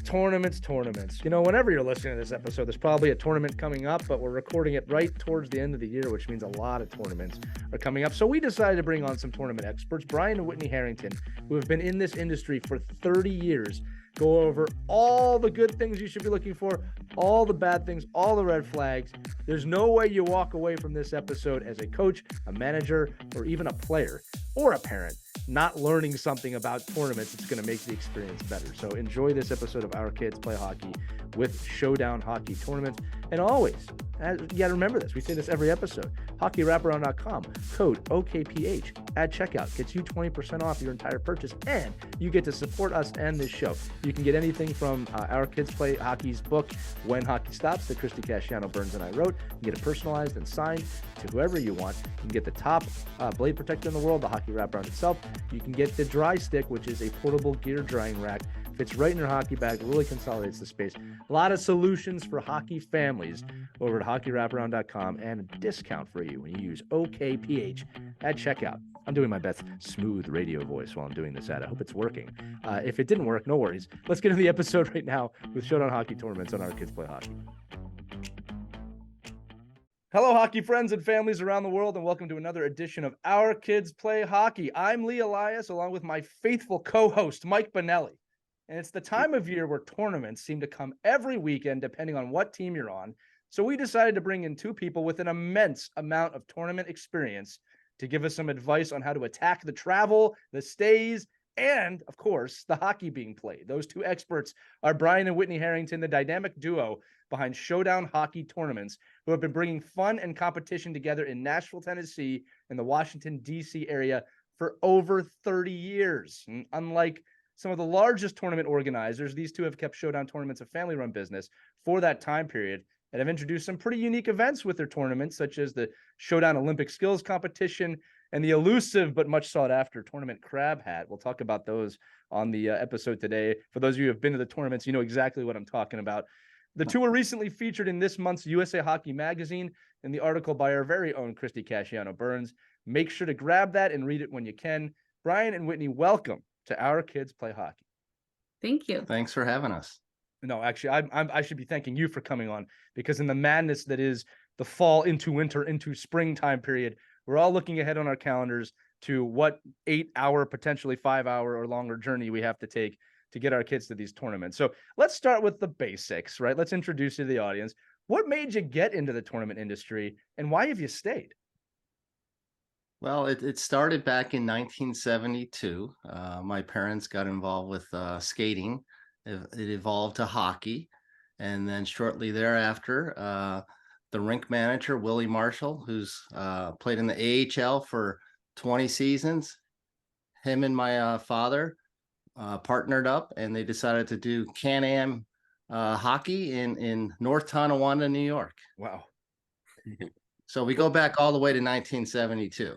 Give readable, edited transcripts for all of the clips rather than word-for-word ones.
Tournaments. You know, whenever you're listening to this episode, there's probably a tournament coming up, but we're recording it right towards the end of the year, which means a lot of tournaments are coming up. So we decided to bring on some tournament experts, Brian and Whitney Harrington, who have been in this industry for 30 years, go over all the good things you should be looking for, all the bad things, all the red flags. There's no way you walk away from this episode as a coach, a manager, or even a player or a parent not learning something about tournaments. It's going to make the experience better. So enjoy this episode of Our Kids Play Hockey with Showdown Hockey Tournaments. And always, you got to remember this. We say this every episode. HockeyWraparound.com, code OKPH at checkout gets you 20% off your entire purchase, and you get to support us and this show. You can get anything from Our Kids Play Hockey's book, When Hockey Stops, that Christy Casciano Burns and I wrote. You can get it personalized and signed to whoever you want. You can get the top blade protector in the world, the Hockey Wraparound itself. You can get the Dry Stick, which is a portable gear drying rack. Fits right in your hockey bag, really consolidates the space. A lot of solutions for hockey families over at hockeywraparound.com, and a discount for you when you use OKPH at checkout. I'm doing my best smooth radio voice while I'm doing this ad. I hope it's working. If it didn't work, no worries. Let's get into the episode right now with Showdown Hockey Tournaments on Our Kids Play Hockey. Hello, hockey friends and families around the world, and welcome to another edition of Our Kids Play Hockey. I'm Lee Elias, along with my faithful co-host, Mike Bonelli. And it's the time of year where tournaments seem to come every weekend, depending on what team you're on. So we decided to bring in two people with an immense amount of tournament experience to give us some advice on how to attack the travel, the stays, and, of course, the hockey being played. Those two experts are Brian and Whitney Harrington, the dynamic duo behind Showdown Hockey Tournaments, who have been bringing fun and competition together in Nashville, Tennessee, and the Washington, D.C. area for over 30 years. And unlike some of the largest tournament organizers, these two have kept Showdown Tournaments a family-run business for that time period and have introduced some pretty unique events with their tournaments, such as the Showdown Olympic Skills Competition and the elusive but much sought-after Tournament Crab Hat. We'll talk about those on the episode today. For those of you who have been to the tournaments, you know exactly what I'm talking about. The two were recently featured in this month's USA Hockey Magazine in the article by our very own Christy Casciano Burns. Make sure to grab that and read it when you can. Brian and Whitney, welcome to Our Kids Play Hockey. Thank you. Thanks for having us. No, actually, I should be thanking you for coming on, because in the madness that is the fall into winter into spring time period, we're all looking ahead on our calendars to what 8-hour, potentially 5-hour or longer journey we have to take to get our kids to these tournaments. So let's start with the basics, right? Let's introduce you to the audience. What made you get into the tournament industry, and why have you stayed? Well, it started back in 1972. My parents got involved with skating. It evolved to hockey. And then shortly thereafter, the rink manager, Willie Marshall, who's played in the AHL for 20 seasons, him and my father partnered up, and they decided to do Can-Am hockey in North Tonawanda, New York. Wow. So we go back all the way to 1972.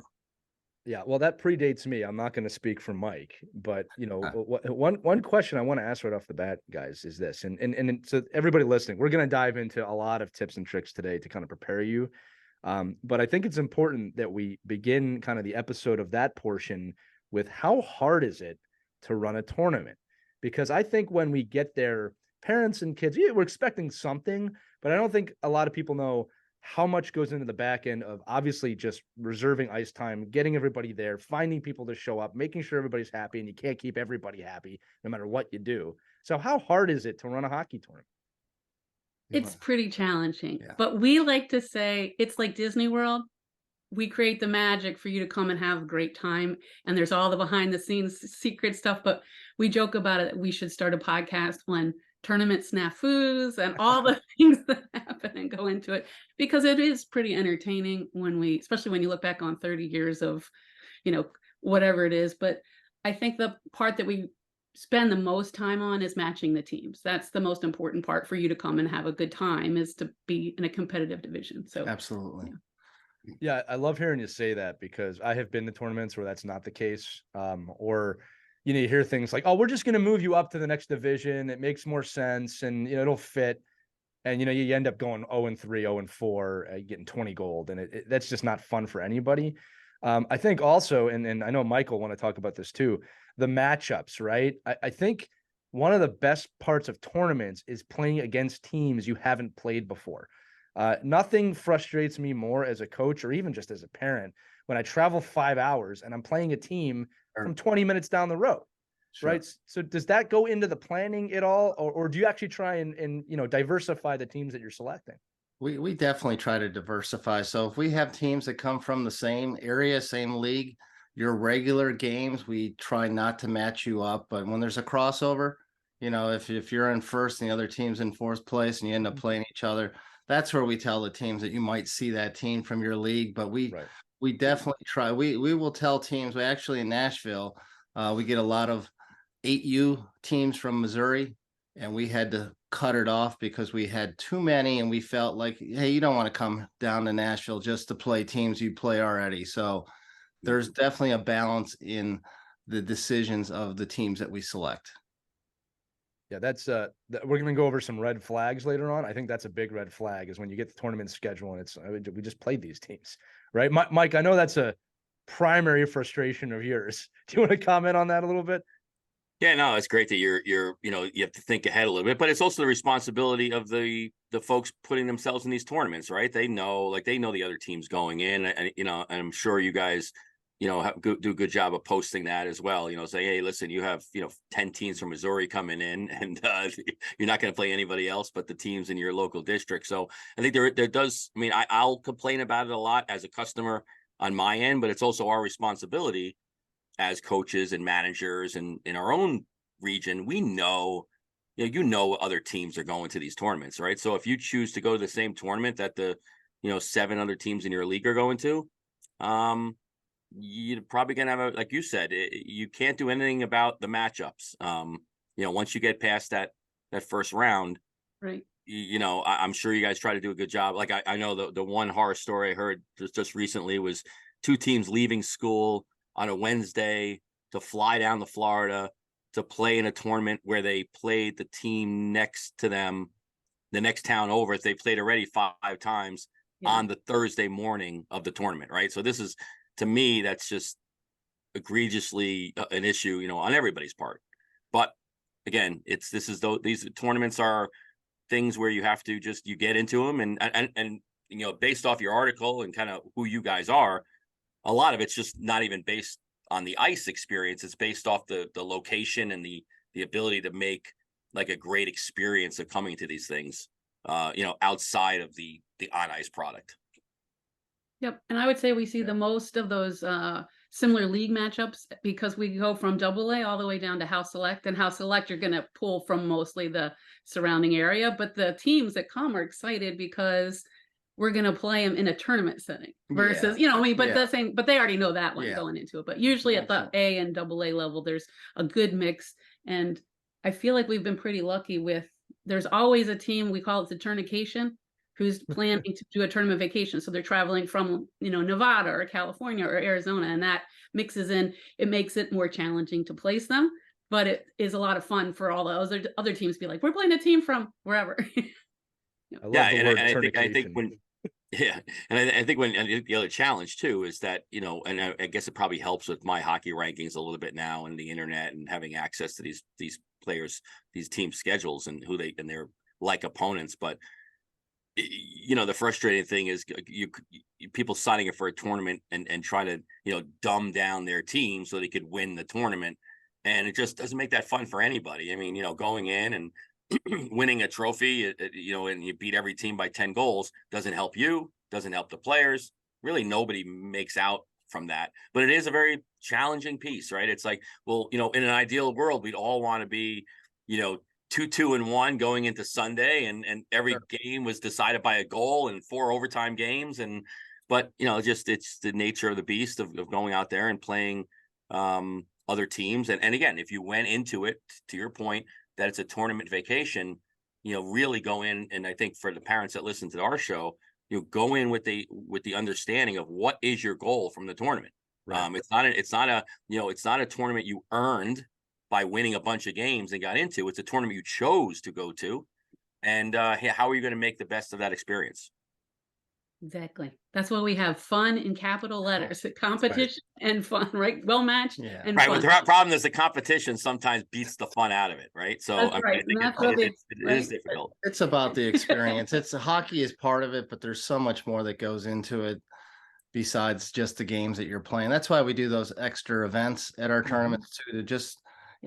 Yeah, well, that predates me. I'm not going to speak for Mike, but you know, one question I want to ask right off the bat, guys, is this, and so everybody listening, we're going to dive into a lot of tips and tricks today to kind of prepare you. But I think it's important that we begin kind of the episode of that portion with how hard is it to run a tournament? Because I think when we get there, parents and kids, we're expecting something, but I don't think a lot of people know how much goes into the back end of obviously just reserving ice time, getting everybody there, finding people to show up, making sure everybody's happy, and you can't keep everybody happy no matter what you do. So how hard is it to run a hockey tournament? It's pretty challenging, but we like to say it's like Disney World. We create the magic for you to come and have a great time. And there's all the behind the scenes secret stuff, but we joke about it. We should start a podcast when tournament snafus and all the things that happen and go into it, because it is pretty entertaining especially when you look back on 30 years of, whatever it is. But I think the part that we spend the most time on is matching the teams. That's the most important part for you to come and have a good time, is to be in a competitive division. So absolutely. Yeah, I love hearing you say that, because I have been to tournaments where that's not the case. Or you hear things like, oh, we're just going to move you up to the next division. It makes more sense, and it'll fit. And you end up going 0-3, 0-4, getting 20 gold, and that's just not fun for anybody. I think also, and I know Michael want to talk about this too, the matchups, right? I think one of the best parts of tournaments is playing against teams you haven't played before. Nothing frustrates me more as a coach or even just as a parent when I travel 5 hours and I'm playing a team from 20 minutes down the road. Sure. Right. So does that go into the planning at all? Or do you actually try and diversify the teams that you're selecting? We definitely try to diversify. So if we have teams that come from the same area, same league, your regular games, we try not to match you up. But when there's a crossover, if you're in first and the other team's in fourth place and you end up playing each other, that's where we tell the teams that you might see that team from your league. But we definitely try. We will tell teams. We actually in Nashville, we get a lot of 8U teams from Missouri, and we had to cut it off because we had too many, and we felt like, hey, you don't want to come down to Nashville just to play teams you play already. So there's definitely a balance in the decisions of the teams that we select. Yeah, that's we're going to go over some red flags later on. I think that's a big red flag is when you get the tournament schedule and we just played these teams, right? Mike, I know that's a primary frustration of yours. Do you want to comment on that a little bit? Yeah, no, it's great that you have to think ahead a little bit, but it's also the responsibility of the folks putting themselves in these tournaments, right? They know the other teams going in, and I'm sure you guys, do a good job of posting that as well. Say, hey, listen, you have 10 teams from Missouri coming in, and you're not going to play anybody else but the teams in your local district. So I think there does. I mean, I'll complain about it a lot as a customer on my end, but it's also our responsibility as coaches and managers and in our own region. We know, other teams are going to these tournaments, right? So if you choose to go to the same tournament that the 7 other teams in your league are going to, you're probably gonna have like you said, you can't do anything about the matchups. Once you get past that first round, right? I'm sure you guys try to do a good job. Like I know the one horror story I heard just recently was 2 teams leaving school on a Wednesday to fly down to Florida to play in a tournament where they played the team next to them, the next town over. They played already 5 times on the Thursday morning of the tournament, right? So this is, to me, that's just egregiously an issue, on everybody's part. But again, these tournaments are things where you have to you get into them and based off your article and kind of who you guys are, a lot of it's just not even based on the ice experience. It's based off the location and the ability to make like a great experience of coming to these things, outside of the on ice product. Yep. And I would say we see the most of those similar league matchups because we go from AA all the way down to House Select, and House Select you're going to pull from mostly the surrounding area. But the teams that come are excited because we're going to play them in a tournament setting versus, but they already know that one going into it. But usually at the A and AA level, there's a good mix. And I feel like we've been pretty lucky there's always a team, we call it the tournication, who's planning to do a tournament vacation. So they're traveling from, Nevada or California or Arizona, and that mixes in. It makes it more challenging to place them, but it is a lot of fun for all those other teams to be like, we're playing a team from wherever. I think when the other challenge too is that, and I guess it probably helps with my hockey rankings a little bit now and the internet and having access to these players, these team schedules and their like opponents. But the frustrating thing is people signing up for a tournament and trying to, dumb down their team so they could win the tournament. And it just doesn't make that fun for anybody. I mean, going in and winning a trophy, and you beat every team by 10 goals doesn't help you, doesn't help the players. Really, nobody makes out from that. But it is a very challenging piece, right? It's like, well, in an ideal world, we'd all want to be, 2-2-1 going into Sunday, and every game was decided by a goal and 4 overtime games. But it's the nature of the beast of going out there and playing other teams. And again, if you went into it, to your point, that it's a tournament vacation, really go in. And I think for the parents that listen to our show, go in with the understanding of what is your goal from the tournament. Right. It's not a tournament you earned by winning a bunch of games and got into. It's a tournament you chose to go to. And how are you going to make the best of that experience? Exactly. That's why we have fun in capital letters, competition and fun, right? Well matched and right. fun. Well, the problem is the competition sometimes beats the fun out of it, right? So That's I mean, right. I think it is difficult. It's about the experience. It's hockey is part of it, but there's so much more that goes into it besides just the games that you're playing. That's why we do those extra events at our tournaments too, to just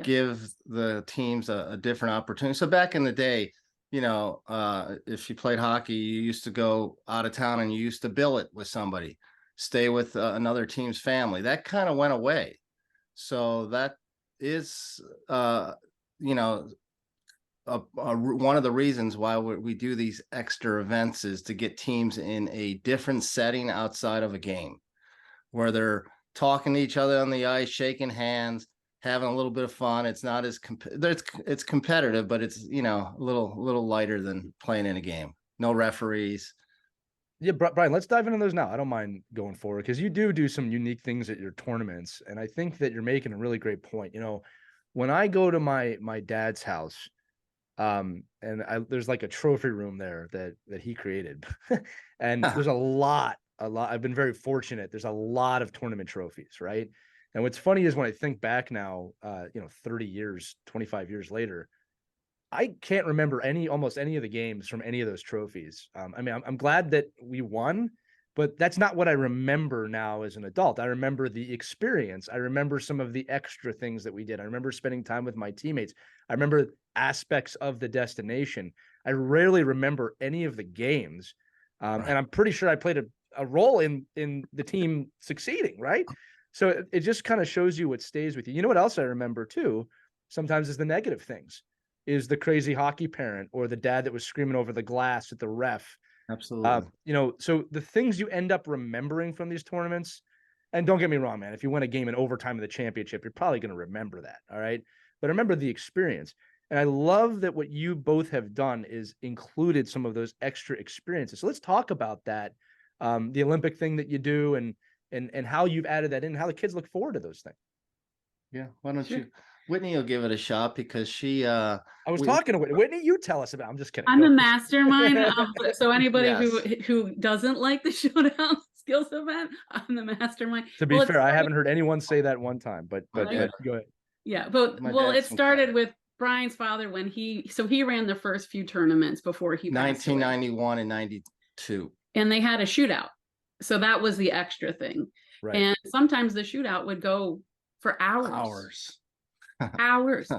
give the teams a different opportunity. So back in the day, you know, if you played hockey, you used to go out of town and you used to bill it with somebody, stay with another team's family. That kind of went away. So that is, you know, one of the reasons why we do these extra events is to get teams in a different setting outside of a game where they're talking to each other on the ice, shaking hands, having a little bit of fun. It's not as it's competitive, but it's, you know, a little lighter than playing in a game. No referees. Yeah, Brian, let's dive into those now. I don't mind going forward because you do some unique things at your tournaments, and I think that you're making a really great point. You know, when I go to my dad's house, and there's like a trophy room there that he created, and there's a lot. I've been very fortunate. There's a lot of tournament trophies, right? And what's funny is when I think back now, 30 years, 25 years later, I can't remember almost any of the games from any of those trophies. I mean, I'm glad that we won, but that's not what I remember now as an adult. I remember the experience. I remember some of the extra things that we did. I remember spending time with my teammates. I remember aspects of the destination. I rarely remember any of the games. And I'm pretty sure I played a role in the team succeeding, right? So it just kind of shows you what stays with you. You know what else I remember too? Sometimes is the negative things. Is the crazy hockey parent or the dad that was screaming over the glass at the ref. Absolutely. So the things you end up remembering from these tournaments, and don't get me wrong, man, if you win a game in overtime of the championship, you're probably going to remember that. All right. But remember the experience. And I love that what you both have done is included some of those extra experiences. So let's talk about that. The Olympic thing that you do and how you've added that in, how the kids look forward to those things. Yeah. Why don't you? Whitney will give it a shot because she I was talking to Whitney. You tell us about it. I'm just kidding. I'm a mastermind. So anybody who doesn't like the Showdown skills event, I'm the mastermind. To be fair, I haven't heard anyone say that one time, but go ahead. Yeah, but it started with Brian's father when he ran the first few tournaments before he 1991 and 92. And they had a shootout. So that was the extra thing. Right. And sometimes the shootout would go for hours.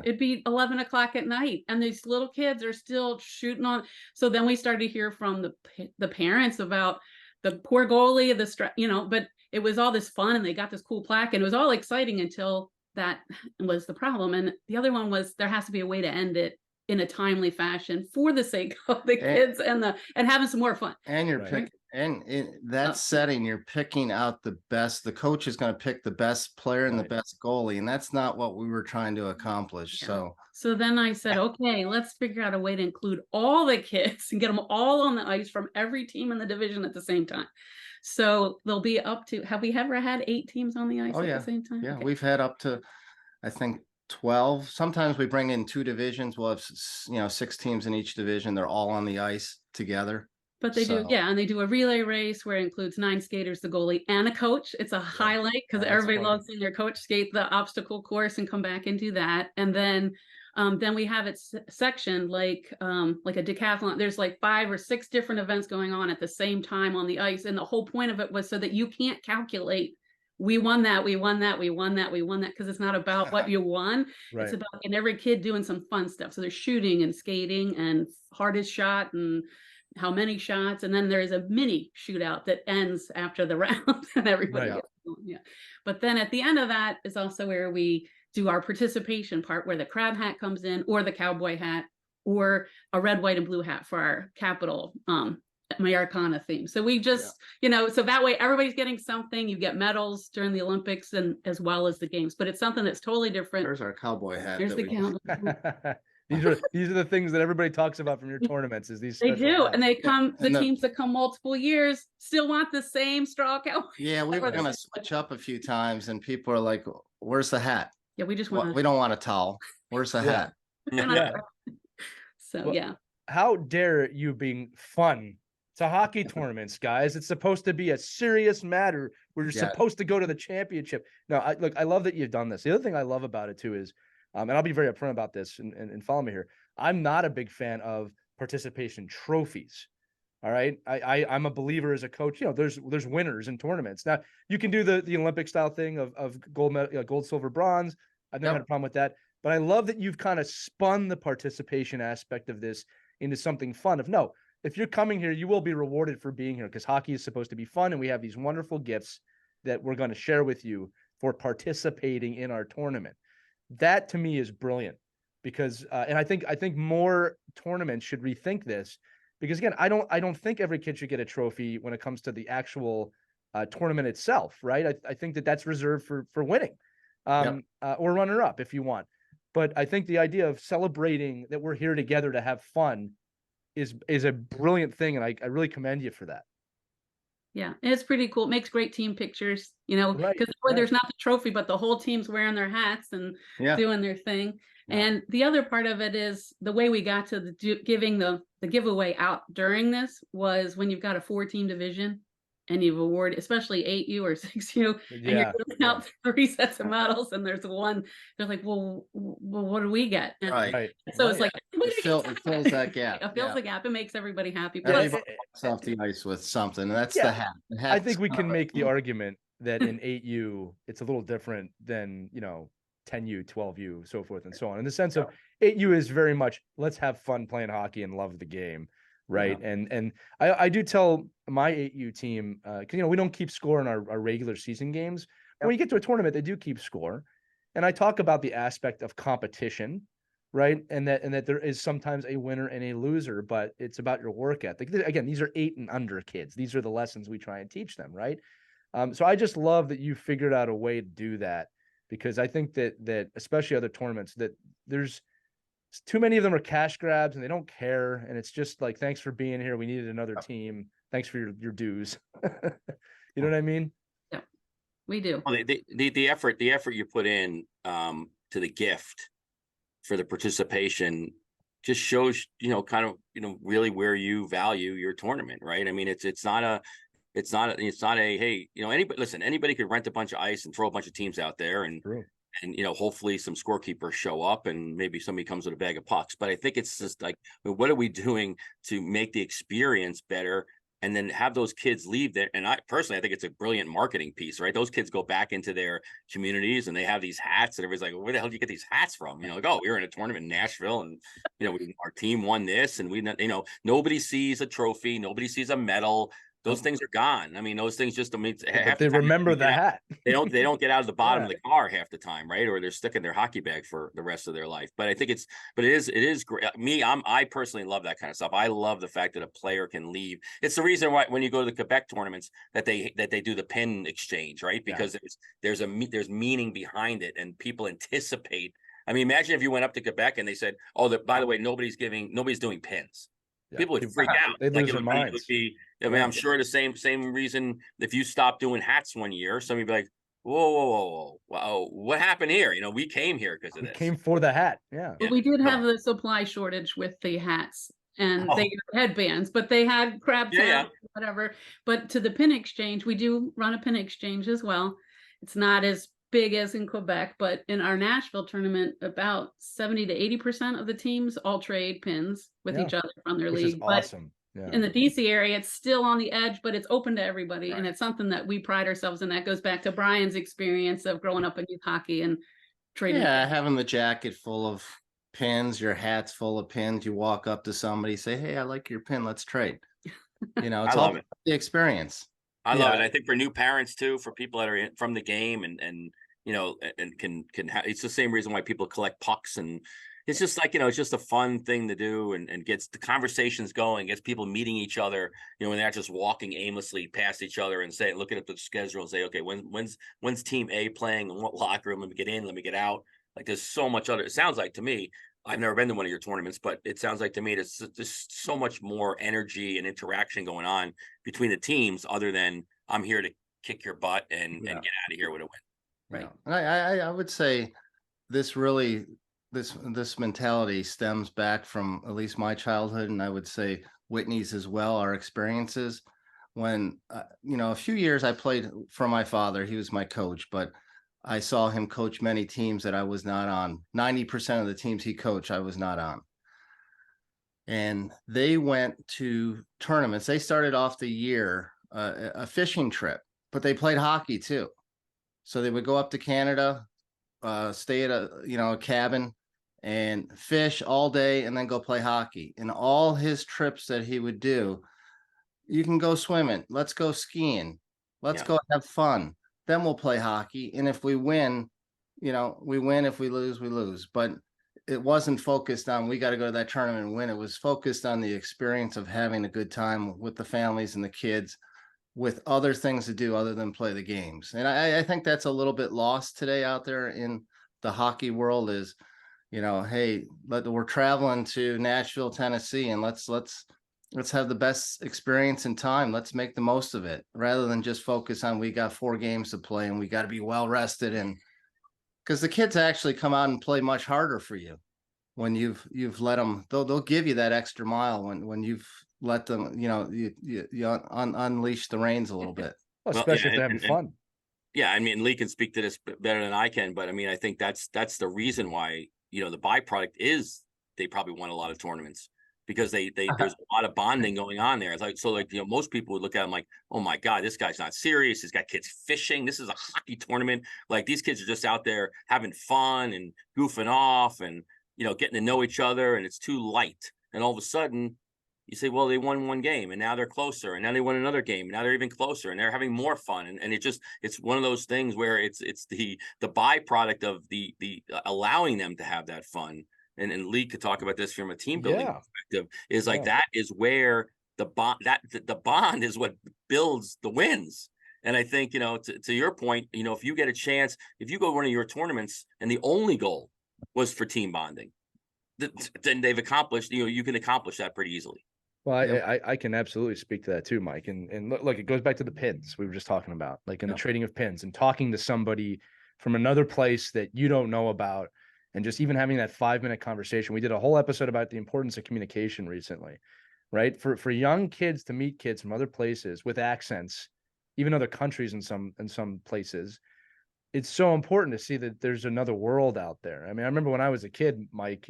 It'd be 11 o'clock at night and these little kids are still shooting on. So then we started to hear from the parents about the poor goalie, but it was all this fun and they got this cool plaque and it was all exciting until that was the problem. And the other one was there has to be a way to end it in a timely fashion for the sake of the kids and having some more fun. And you're picking, and in that setting, you're picking out the best. The coach is going to pick the best player and the best goalie, and that's not what we were trying to accomplish. Yeah. So then I said, okay, let's figure out a way to include all the kids and get them all on the ice from every team in the division at the same time. So they'll be up to, have we ever had 8 teams on the ice at the same time? Yeah, we've had up to, I think, 12. Sometimes we bring in 2 divisions. We'll have 6 teams in each division. They're all on the ice together. But they do, and they do a relay race where it includes 9 skaters, the goalie, and a coach. It's a highlight because everybody loves seeing their coach skate the obstacle course and come back and do that. And then we have it sectioned like a decathlon. There's like 5 or 6 different events going on at the same time on the ice. And the whole point of it was so that you can't calculate we won that, because it's not about what you won. It's about every kid doing some fun stuff. So there's shooting and skating and hardest shot and how many shots. And then there's a mini shootout that ends after the round and everybody gets going. Yeah. But then at the end of that is also where we do our participation part where the crab hat comes in or the cowboy hat or a red, white, and blue hat for our capital Americana theme. So we just, so that way everybody's getting something. You get medals during the Olympics and as well as the games, but it's something that's totally different. There's our cowboy hat. There's the cowboy. These are the things that everybody talks about from your tournaments. Is these they do, hats. And they come. The teams that come multiple years still want the same straw cowboy. Yeah, we were gonna switch up a few times, and people are like, "Where's the hat?" Yeah, we just want. We don't want a towel. Where's the hat? Yeah. So How dare you being fun to hockey tournaments, guys. It's supposed to be a serious matter. We're supposed to go to the championship. No, I love that you've done this. The other thing I love about it too is, and I'll be very upfront about this and follow me here. I'm not a big fan of participation trophies. All right. I'm a believer as a coach, there's winners in tournaments. Now you can do the Olympic style thing of gold medal, gold, silver, bronze. I've never had a problem with that, but I love that you've kind of spun the participation aspect of this into something fun. If you're coming here, you will be rewarded for being here, because hockey is supposed to be fun. And we have these wonderful gifts that we're going to share with you for participating in our tournament. That to me is brilliant, because, and I think more tournaments should rethink this, because again, I don't think every kid should get a trophy when it comes to the actual tournament itself. Right. I think that's reserved for winning, or runner up if you want. But I think the idea of celebrating that we're here together to have fun is a brilliant thing, and I really commend you for that. Yeah, and it's pretty cool. It makes great team pictures, because there's not the trophy, but the whole team's wearing their hats and doing their thing. Yeah. And the other part of it is the way we got to giving the giveaway out during this was when you've got a 4-team division and you've awarded, especially 8U or 6U, and you're giving out 3 sets of medals, and there's one. They're like, well, what do we get? And so it's like it fills that gap. It fills the gap. It makes everybody happy. Everybody walks off the ice with something, and that's the hat. I think we can make the argument that in 8U it's a little different than 10U, 12U, so forth and so on. In the sense of 8U is very much let's have fun playing hockey and love the game. Right. Yeah. And I do tell my 8U team, because we don't keep score in our regular season games. When you get to a tournament, they do keep score. And I talk about the aspect of competition, right? And that there is sometimes a winner and a loser, but it's about your work ethic. Again, these are 8 and under kids. These are the lessons we try and teach them, right? So I just love that you figured out a way to do that, because I think that especially other tournaments, that there's too many of them are cash grabs and they don't care. And it's just like, thanks for being here. We needed another team. Thanks for your dues. You know what I mean? Yeah, we do. Well, the effort you put in to the gift for the participation just shows, kind of, really where you value your tournament, right? I mean, it's not a, hey, anybody could rent a bunch of ice and throw a bunch of teams out there and hopefully some scorekeepers show up and maybe somebody comes with a bag of pucks. But I think it's just like, what are we doing to make the experience better and then have those kids leave there? And I personally think it's a brilliant marketing piece, right? Those kids go back into their communities and they have these hats and everybody's like, where the hell do you get these hats from? Like, oh, we were in a tournament in Nashville and, our team won this, and nobody sees a trophy. Nobody sees a medal. Those things are gone. I mean, those things just, they remember the hat. They don't get out of the bottom of the car half the time, right? Or they're stuck in their hockey bag for the rest of their life. But I think it is great. I personally love that kind of stuff. I love the fact that a player can leave. It's the reason why when you go to the Quebec tournaments that they do the pin exchange, right? Because there's meaning behind it, and people anticipate. I mean, imagine if you went up to Quebec and they said, "Oh, by the way, nobody's doing pins." Yeah. People would freak out. They'd lose their minds. I'm sure the same reason if you stopped doing hats one year, somebody'd be like, whoa, what happened here? We came here because of this. We came for the hat. Yeah. But we did have the supply shortage with the hats, and they had headbands, but they had crab tails, whatever. But to the pin exchange, we do run a pin exchange as well. It's not as big as in Quebec, but in our Nashville tournament, about 70 to 80% of the teams all trade pins with each other from their league. Is awesome. But in the DC area, it's still on the edge, but it's open to everybody. And it's something that we pride ourselves in. That goes back to Brian's experience of growing up in youth hockey and trading. Yeah, having the jacket full of pins, your hat's full of pins. You walk up to somebody, say, "Hey, I like your pin. Let's trade." It's all the experience. I love it. I think for new parents too, for people that are from the game and can it's the same reason why people collect pucks, and it's just like, it's just a fun thing to do and gets the conversations going, gets people meeting each other, when they're not just walking aimlessly past each other and looking at the schedule and say, okay, when's team A playing, in what locker room, let me get in, let me get out. Like there's so much other, it sounds like to me, I've never been to one of your tournaments, but it sounds like to me there's just so much more energy and interaction going on between the teams other than I'm here to kick your butt and get out of here with a win. Right. And I would say this really, this mentality stems back from at least my childhood, and I would say Whitney's as well, our experiences. When a few years I played for my father, he was my coach, but I saw him coach many teams that I was not on. 90% of the teams he coached, I was not on. And they went to tournaments. They started off the year a fishing trip, but they played hockey too. So they would go up to Canada, stay at a cabin and fish all day and then go play hockey. And all his trips that he would do, you can go swimming, let's go skiing, let's go have fun, then we'll play hockey. And if we win, we win. If we lose, we lose. But it wasn't focused on we got to go to that tournament and win. It was focused on the experience of having a good time with the families and the kids, with other things to do other than play the games. And I think that's a little bit lost today out there in the hockey world is, hey, we're traveling to Nashville, Tennessee, and let's have the best experience and time. Let's make the most of it rather than just focus on we got 4 games to play and we got to be well rested. And because the kids actually come out and play much harder for you when you've let them, they'll give you that extra mile when you've let them, you unleash the reins a little bit. Well, especially if they're having fun. Yeah, I mean, Lee can speak to this better than I can, but I mean, I think that's the reason why, the byproduct is they probably won a lot of tournaments because they there's a lot of bonding going on there. It's like, so like, most people would look at them like, oh my God, this guy's not serious. He's got kids fishing. This is a hockey tournament. Like these kids are just out there having fun and goofing off and, getting to know each other, and it's too light. And all of a sudden you say, well, they won 1 game and now they're closer, and now they won another game and now they're even closer and they're having more fun. And it's one of those things where it's the byproduct of the allowing them to have that fun. And Lee could talk about this from a team building perspective, is like that is where the bond is what builds the wins. And I think, to your point, if you get a chance, if you go to one of your tournaments and the only goal was for team bonding, then they've accomplished, you can accomplish that pretty easily. Well, I can absolutely speak to that too, Mike. And look, it goes back to the pins we were just talking about, like in the trading of pins and talking to somebody from another place that you don't know about, and just even having that 5-minute conversation. We did a whole episode about the importance of communication recently, right? For young kids to meet kids from other places with accents, even other countries in some places, it's so important to see that there's another world out there. I mean, I remember when I was a kid, Mike,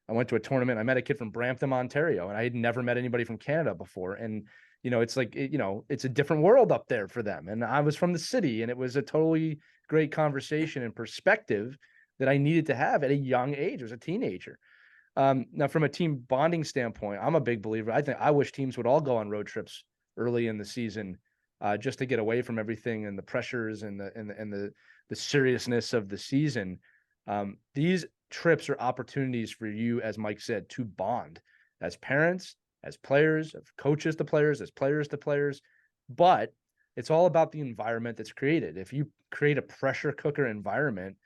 I went to a tournament. I met a kid from Brampton, Ontario, and I had never met anybody from Canada before. And, it's like, it's a different world up there for them. And I was from the city, and it was a totally great conversation and perspective that I needed to have at a young age. I was a teenager. Now, from a team bonding standpoint, I'm a big believer. I wish teams would all go on road trips early in the season, just to get away from everything and the pressures and the seriousness of the season. These trips are opportunities for you, as Mike said, to bond as parents, as players, as coaches to players, as players to players. But it's all about the environment that's created. If you create a pressure cooker environment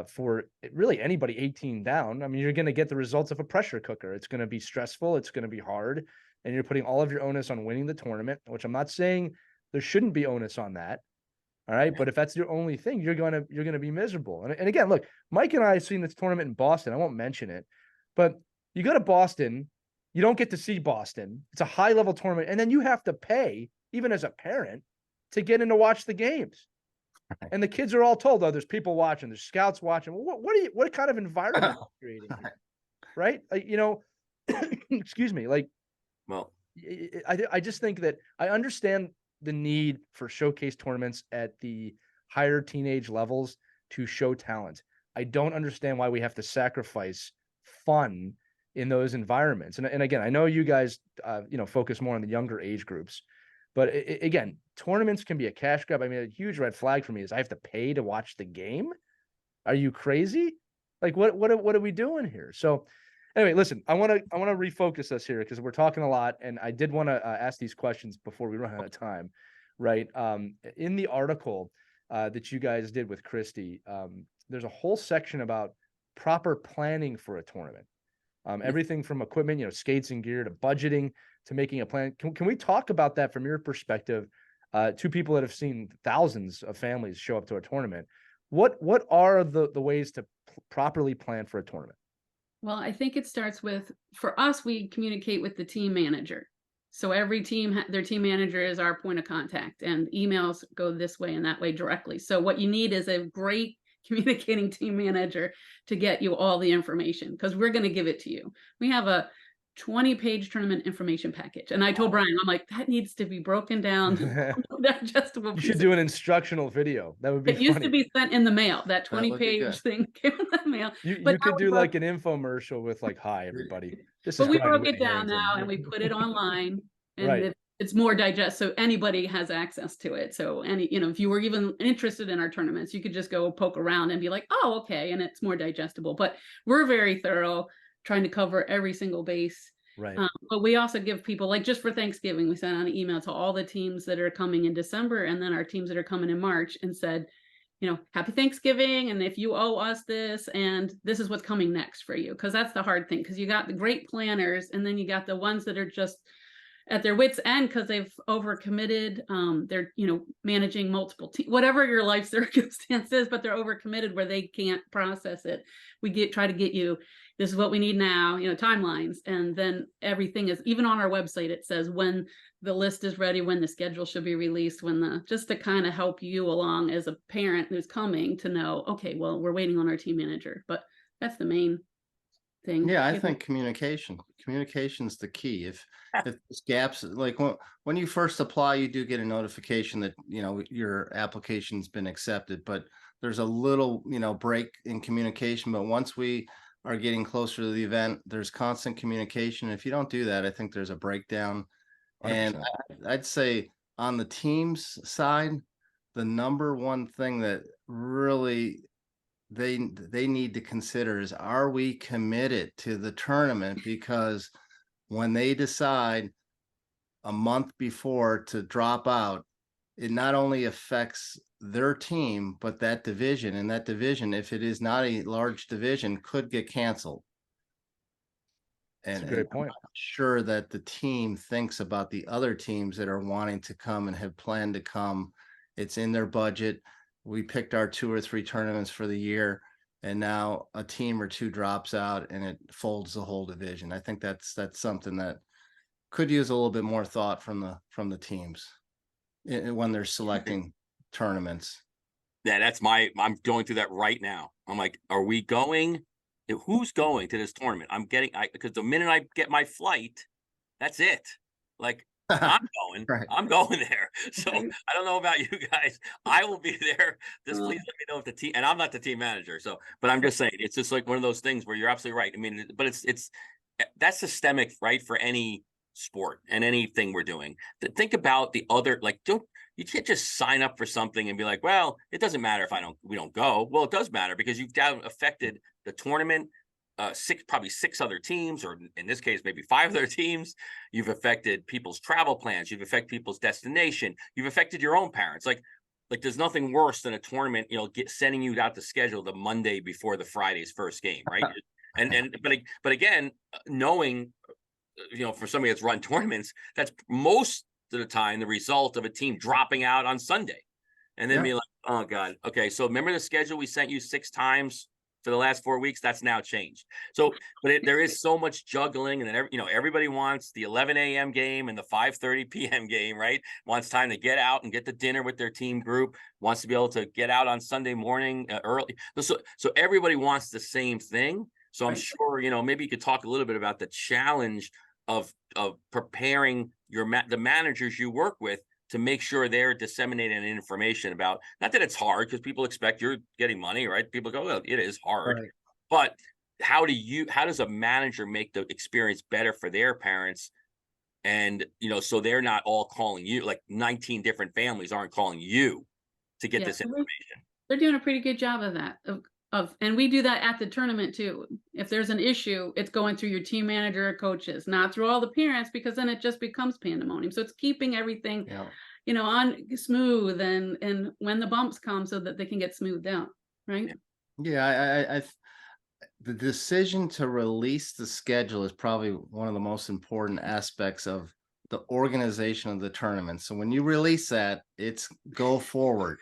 for really anybody 18 down, I mean, you're going to get the results of a pressure cooker. It's going to be stressful. It's going to be hard. And you're putting all of your onus on winning the tournament, which I'm not saying there shouldn't be onus on that. All right. But if that's your only thing, you're going to be miserable. And again, look, Mike and I have seen this tournament in Boston. I won't mention it, but you go to Boston, you don't get to see Boston. It's a high level tournament. And then you have to pay, even as a parent, to get in to watch the games. And the kids are all told, oh, there's people watching, there's scouts watching. Well, what kind of environment are you creating here? Right. Excuse me. Like, well, I just think that I understand the need for showcase tournaments at the higher teenage levels to show talent. I don't understand why we have to sacrifice fun in those environments. And again, I know you guys, focus more on the younger age groups, but again, tournaments can be a cash grab. I mean, a huge red flag for me is I have to pay to watch the game. Are you crazy? Like, what are we doing here? So anyway, listen, I want to refocus us here because we're talking a lot, and I did want to ask these questions before we run out of time, right? In the article that you guys did with Christy, there's a whole section about proper planning for a tournament. Everything from equipment, skates and gear, to budgeting, to making a plan. Can we talk about that from your perspective? Two people that have seen thousands of families show up to a tournament. What are the ways to properly plan for a tournament? Well, I think it starts with, for us, we communicate with the team manager. So every team, their team manager is our point of contact, and emails go this way and that way directly. So what you need is a great communicating team manager to get you all the information, because we're going to give it to you. We have a 20-page tournament information package. And I told Brian, I'm like, that needs to be broken down. Digestible. You should do an instructional video. That would be It used funny. to be sent in the mail. That 20-page thing came in the mail. You But could do like an infomercial with like, "Hi everybody, this is But we Brian broke it Whitney down Harrington." now and we put it online, and Right. it's more digest, so anybody has access to it. So if you were even interested in our tournaments, you could just go poke around and be like, oh, okay, and it's more digestible. But we're very thorough, trying to cover every single base. Right. But we also give people, like, just for Thanksgiving, we sent out an email to all the teams that are coming in December, and then our teams that are coming in March, and said, happy Thanksgiving, and if you owe us this, and this is what's coming next for you. Because that's the hard thing, because you got the great planners, and then you got the ones that are just at their wits' end because they've overcommitted. They're managing multiple teams, whatever your life circumstances, but they're overcommitted where they can't process it. We try to get you, this is what we need now, timelines, and then everything is, even on our website, it says when the list is ready, when the schedule should be released, just to kind of help you along as a parent who's coming to know, okay, well, we're waiting on our team manager. But that's the main thing. Yeah, I think communication's the key. If there's gaps, like when you first apply, you do get a notification that your application's been accepted, but there's a little break in communication. But once we are getting closer to the event, there's constant communication. If you don't do that, I think there's a breakdown. 100%. And I'd say on the team's side, the number one thing that really they need to consider is, are we committed to the tournament? Because when they decide a month before to drop out, it not only affects their team, but that division. And that division, if it is not a large division, could get canceled. That's a great point. I'm sure that the team thinks about the other teams that are wanting to come and have planned to come. It's in their budget. We picked our 2 or 3 tournaments for the year, and now a team or 2 drops out and it folds the whole division. I think that's something that could use a little bit more thought from the teams when they're selecting tournaments. Yeah, I'm going through that right now. I'm like, are we going? Who's going to this tournament? Because the minute I get my flight, that's it. Like, I'm going. Right. I'm going there. So I don't know about you guys. I will be there. Just please let me know if the team, and I'm not the team manager. So, but I'm just saying, it's just like one of those things where you're absolutely right. I mean, but that's systemic, right? For any sport and anything we're doing. Think about the other, like, you can't just sign up for something and be like, well, it doesn't matter if we don't go. Well, it does matter, because you've affected the tournament, probably 6 other teams, or in this case, maybe 5 other teams. You've affected people's travel plans. You've affected people's destination. You've affected your own parents. Like there's nothing worse than a tournament, sending you out the schedule the Monday before the Friday's first game, right? but again, knowing, for somebody that's run tournaments, that's most of the time the result of a team dropping out on Sunday, and then be like, oh God, okay. So remember the schedule we sent you 6 times for the last 4 weeks? That's now changed. So, but there is so much juggling, and then everybody wants the 11 a.m. game and the 5:30 p.m. game, right? Wants time to get out and get the dinner with their team group. Wants to be able to get out on Sunday morning early. So everybody wants the same thing. So I'm sure maybe you could talk a little bit about the challenge of preparing the managers you work with to make sure they're disseminating information about, not that it's hard, because people expect you're getting money, right? People go, well, it is hard, right. But how does a manager make the experience better for their parents? And, so they're not all calling you, like 19 different families aren't calling you to get this information. They're doing a pretty good job of that. And we do that at the tournament too. If there's an issue, it's going through your team manager or coaches, not through all the parents, because then it just becomes pandemonium. So it's keeping everything, on smooth, and when the bumps come, so that they can get smoothed out, right? Yeah, the decision to release the schedule is probably one of the most important aspects of the organization of the tournament. So when you release that, it's go forward.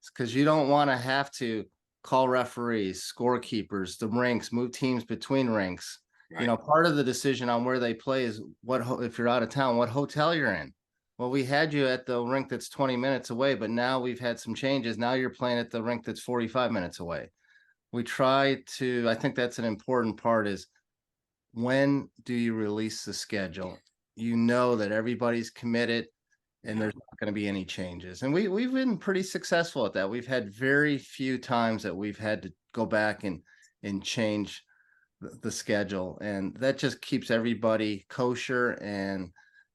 It's because you don't want to have to call referees, scorekeepers, the rinks, move teams between rinks. Right. You know, part of the decision on where they play is if you're out of town, what hotel you're in. Well, we had you at the rink that's 20 minutes away, but now we've had some changes. Now you're playing at the rink that's 45 minutes away. We try to, I think that's an important part, is when do you release the schedule? You know that everybody's committed and there's not going to be any changes. And we've been pretty successful at that. We've had very few times that we've had to go back and change the schedule. And that just keeps everybody kosher and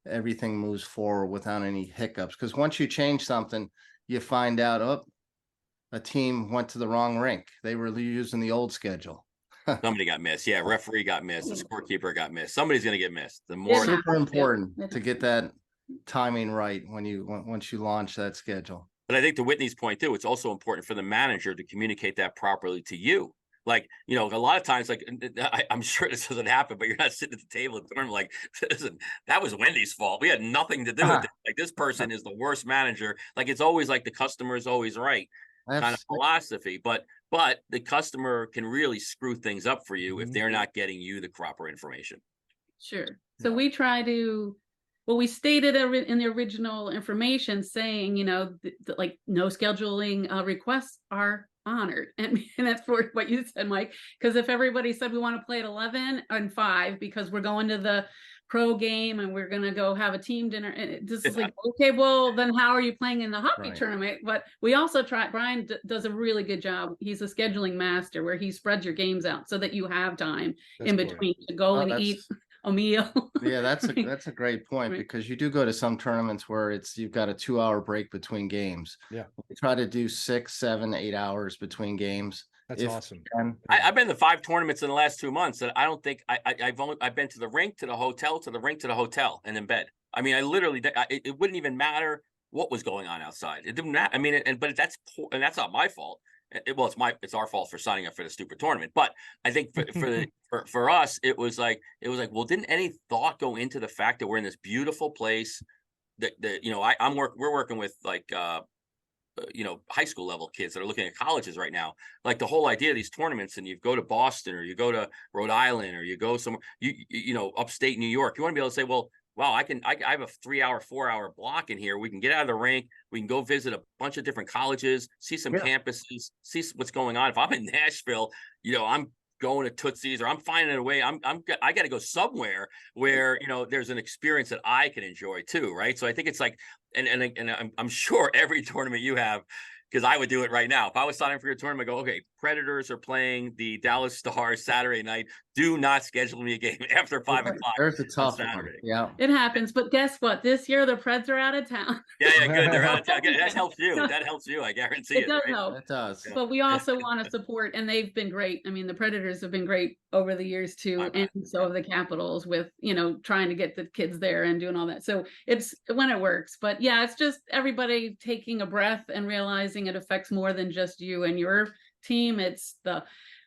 everything moves forward without any hiccups. Because once you change something, you find out, oh, a team went to the wrong rink. They were using the old schedule. Somebody got missed. Yeah, referee got missed. The scorekeeper got missed. Somebody's going to get missed. The more super important to get that timing right once you launch that schedule. But I think to Whitney's point too, it's also important for the manager to communicate that properly to you. Like, you know, a lot of times, like, I'm sure this doesn't happen, but you're not sitting at the table at the tournament like, listen, that was Wendy's fault. We had nothing to do with it. Like, this person is the worst manager. Like, it's always like the customer is always right kind of philosophy. But the customer can really screw things up for you if they're not getting you the proper information. Sure. So we try to, well, we stated in the original information saying, you know, like no scheduling requests are honored. And that's for what you said, Mike, because if everybody said we want to play at 11 and 5 because we're going to the pro game and we're going to go have a team dinner, and this is like, okay, well, then how are you playing in the hockey tournament? But we also try, Brian does a really good job. He's a scheduling master where he spreads your games out so that you have time in between to go and eat a meal. Yeah, that's a great point, because you do go to some tournaments where you've got a 2-hour break between games. Yeah, we try to do 6, 7, 8 hours between games. That's awesome. I've been to 5 tournaments in the last 2 months, and I don't think I've been to the rink, to the hotel, to the rink, to the hotel, and in bed. I mean, I literally, it wouldn't even matter what was going on outside. It didn't matter. I mean, but that's not my fault. It's our fault for signing up for the stupid tournament. But I think for us, it was like, well, didn't any thought go into the fact that we're in this beautiful place that you know, we're working with like, you know, high school level kids that are looking at colleges right now. Like the whole idea of these tournaments, and you go to Boston or you go to Rhode Island or you go somewhere, you know, upstate New York, you want to be able to say, well, wow, I have a 3-hour, 4-hour block in here. We can get out of the rink. We can go visit a bunch of different colleges, see some campuses, see what's going on. If I'm in Nashville, you know, I'm going to Tootsie's, or I'm finding a way. I got to go somewhere where, you know, there's an experience that I can enjoy too, right? So I think it's like, and I'm sure every tournament you have, because I would do it right now. If I was signing for your tournament, I go, okay, Predators are playing the Dallas Stars Saturday night. Do not schedule me a game after 5 o'clock. There's a tough one. Yeah, it happens. But guess what? This year the Preds are out of town. Yeah, good. They're out of town. That helps you. That helps you. I guarantee it. It does help. It does. But we also want to support, and they've been great. I mean, the Predators have been great over the years too, and so have the Capitals with, you know, trying to get the kids there and doing all that. So it's when it works. But yeah, it's just everybody taking a breath and realizing it affects more than just you and your team.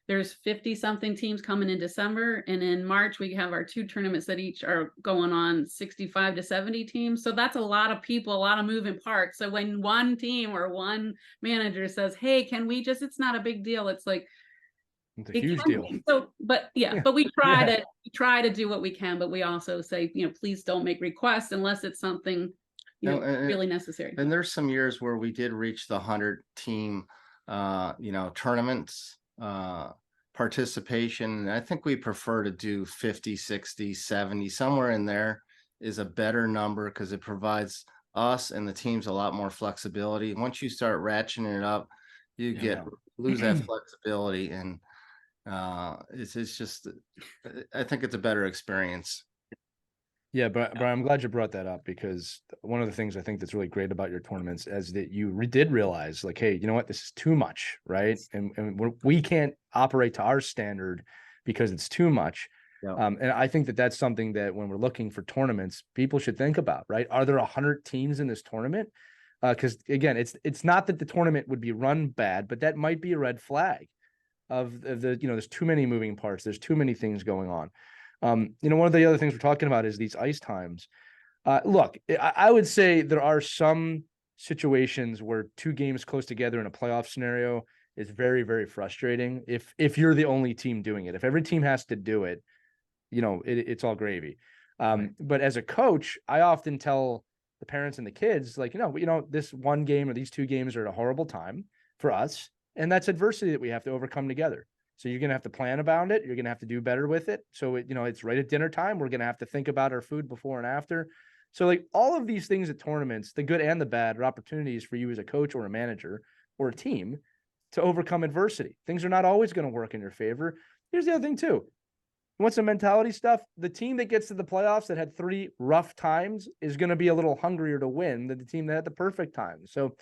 There's 50 something teams coming in December, and in March we have our 2 tournaments that each are going on 65 to 70 teams. So that's a lot of people, a lot of moving parts. So when one team or one manager says, hey, can we just, it's not a big deal. It's like, it's a huge deal. So, but we try to do what we can, but we also say, you know, please don't make requests unless it's something, you know, really necessary. And there's some years where we did reach the 100 team, you know, tournaments, participation. And I think we prefer to do 50, 60, 70, somewhere in there is a better number, because it provides us and the teams a lot more flexibility. Once you start ratcheting it up, you lose that flexibility, and it's just, I think it's a better experience. Yeah, but I'm glad you brought that up, because one of the things I think that's really great about your tournaments is that you did realize, like, hey, you know what, this is too much, right? And we can't operate to our standard because it's too much. Yeah. And I think that that's something that when we're looking for tournaments, people should think about, right? Are there 100 teams in this tournament? Because again, it's not that the tournament would be run bad, but that might be a red flag of the, you know, there's too many moving parts. There's too many things going on. You know, one of the other things we're talking about is these ice times. Look, I would say there are some situations where 2 games close together in a playoff scenario, is very, very frustrating if you're the only team doing it. If every team has to do it, it's all gravy. But as a coach, I often tell the parents and the kids, like, this one game or these two games are a horrible time for us. And that's adversity that we have to overcome together. So you're going to have to plan about it. You're going to have to do better with it. So, it's right at dinner time. We're going to have to think about our food before and after. So like all of these things at tournaments, the good and the bad, are opportunities for you as a coach or a manager or a team to overcome adversity. Things are not always going to work in your favor. Here's the other thing too. You want some mentality stuff? The team that gets to the playoffs that had 3 rough times is going to be a little hungrier to win than the team that had the perfect time. So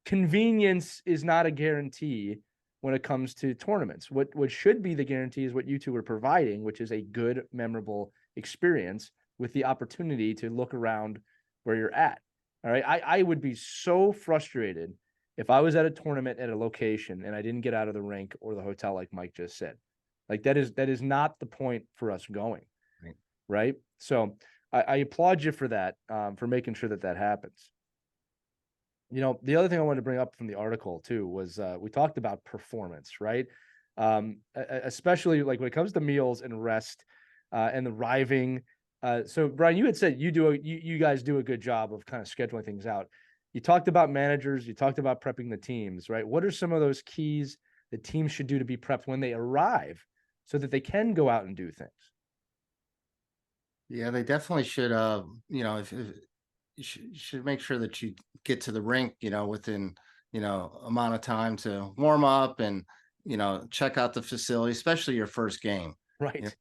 convenience is not a guarantee when it comes to tournaments. What should be the guarantee is what you two are providing, which is a good, memorable experience with the opportunity to look around where you're at. All right. I would be so frustrated if I was at a tournament at a location and I didn't get out of the rink or the hotel, like Mike just said. Like that is not the point for us going. Right. So I applaud you for that, for making sure that happens. The other thing I wanted to bring up from the article too was we talked about performance, right? Especially like when it comes to meals and rest and the riving. So Brian, you had said you guys do a good job of kind of scheduling things out. You talked about managers, you talked about prepping the teams, right? What are some of those keys that teams should do to be prepped when they arrive so that they can go out and do things? Yeah, they definitely should. If you should make sure that you get to the rink, within, amount of time to warm up and, check out the facility, especially your first game. Right.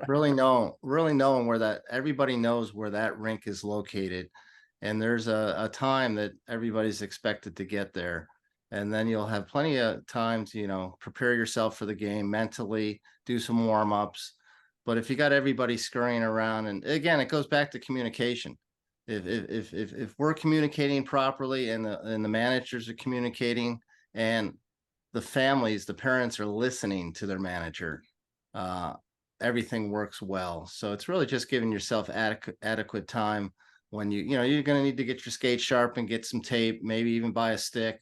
Really knowing where everybody knows where that rink is located. And there's a time that everybody's expected to get there. And then you'll have plenty of time to, prepare yourself for the game mentally, do some warm-ups. But if you got everybody scurrying around, and again, it goes back to communication. If we're communicating properly and the managers are communicating and the families, the parents are listening to their manager, everything works well. So it's really just giving yourself adequate time when you're going to need to get your skates sharp and get some tape, maybe even buy a stick.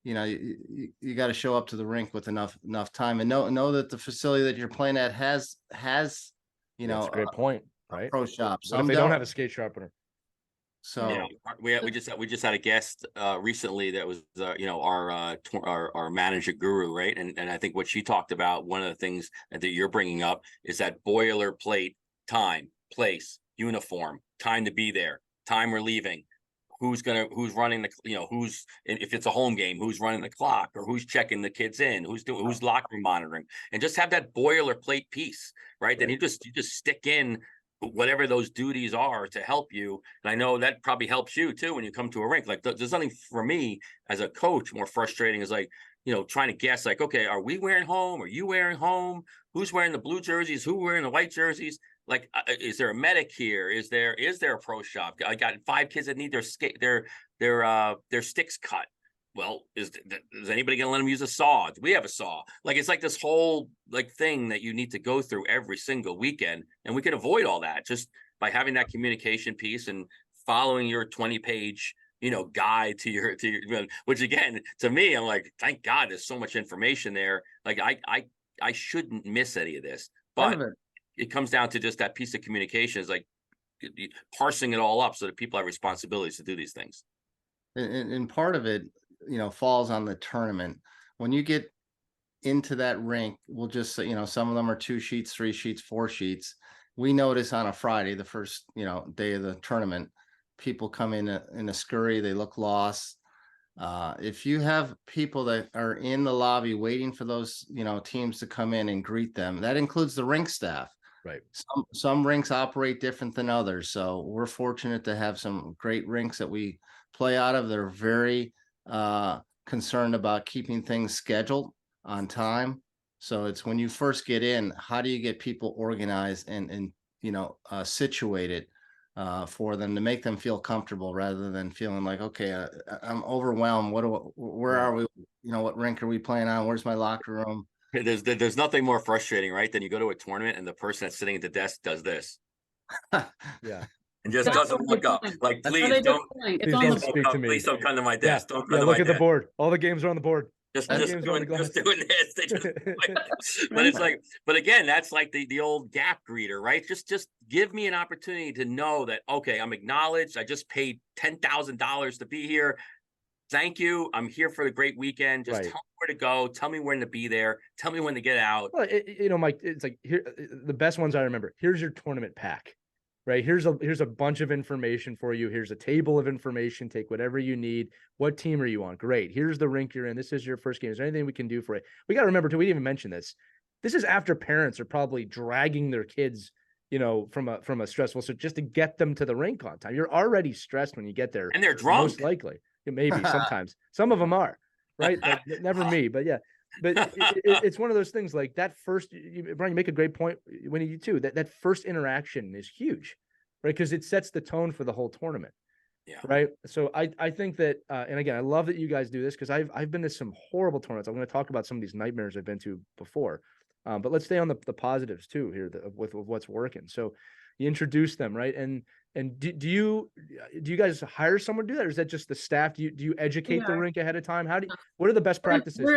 You got to show up to the rink with enough time and know that the facility that you're playing at has that's a great point, right? Pro shop. What if they don't have a skate sharpener? So we just had a guest recently that was our manager guru, right? And I think what she talked about, one of the things that you're bringing up is that boilerplate time, place, uniform, time to be there, time we're leaving, who's running if it's a home game, who's running the clock or who's checking the kids in, who's locker room monitoring, and just have that boilerplate piece, right? Then you just stick in whatever those duties are to help you. And I know that probably helps you too when you come to a rink. Like there's nothing for me as a coach more frustrating is like, trying to guess like, okay, are we wearing home? Are you wearing home? Who's wearing the blue jerseys? Who's wearing the white jerseys? Like, is there a medic here? Is there a pro shop? I got 5 kids that need their sticks cut. Well, is anybody going to let them use a saw? Do we have a saw? Like, it's like this whole thing that you need to go through every single weekend. And we can avoid all that just by having that communication piece and following your 20-page, guide to your, which again, to me, I'm like, thank God there's so much information there. Like I shouldn't miss any of this, but it comes down to just that piece of communication is like parsing it all up so that people have responsibilities to do these things. And part of it, falls on the tournament. When you get into that rink, we'll just say, some of them are 2 sheets, 3 sheets, 4 sheets. We notice on a Friday, the first, day of the tournament, people come in a scurry, they look lost. If you have people that are in the lobby waiting for those, teams to come in and greet them, that includes the rink staff. Right. Some rinks operate different than others. So we're fortunate to have some great rinks that we play out of. They're very concerned about keeping things scheduled on time. So it's when you first get in, how do you get people organized and situated for them to make them feel comfortable rather than feeling like, okay, I'm overwhelmed. Where are we? What rink are we playing on? Where's my locker room? There's nothing more frustrating, right? Than you go to a tournament and the person that's sitting at the desk does this. Yeah. And just doesn't look up. Like, please don't speak to me. Please don't come to my desk. Yeah. Don't come to look my at the desk. board. All the games are on the board. just Home just games doing on the glass. just doing this. They just, but it's like, but again, that's like the old gap greeter, right? Just give me an opportunity to know that, okay, I'm acknowledged. I just paid $10,000 to be here. Thank you. I'm here for the great weekend. Just Right. tell me where to go. Tell me when to be there. Tell me when to get out. Well, you know, Mike, it's like here, the best ones I remember. Here's your tournament pack, right? Here's a bunch of information for you. Here's a table of information. Take whatever you need. What team are you on? Great. Here's the rink you're in. This is your first game. Is there anything we can do for it? We got to remember too. We didn't even mention this. This is after parents are probably dragging their kids, you know, from a stressful. So just to get them to the rink on time, you're already stressed when you get there. And they're drunk. Most likely, maybe sometimes. Some of them are, right? But never me. But yeah. But it's one of those things like that first, Brian, you make a great point when you too, that first interaction is huge, right? Because it sets the tone for the whole tournament. Yeah. Right. So I think that, and again, I love that you guys do this because I've been to some horrible tournaments. I'm going to talk about some of these nightmares I've been to before. But let's stay on the positives too here with what's working. So you introduce them, right? And do you guys hire someone to do that, or is that just the staff? Do you educate the rink ahead of time? What are the best practices?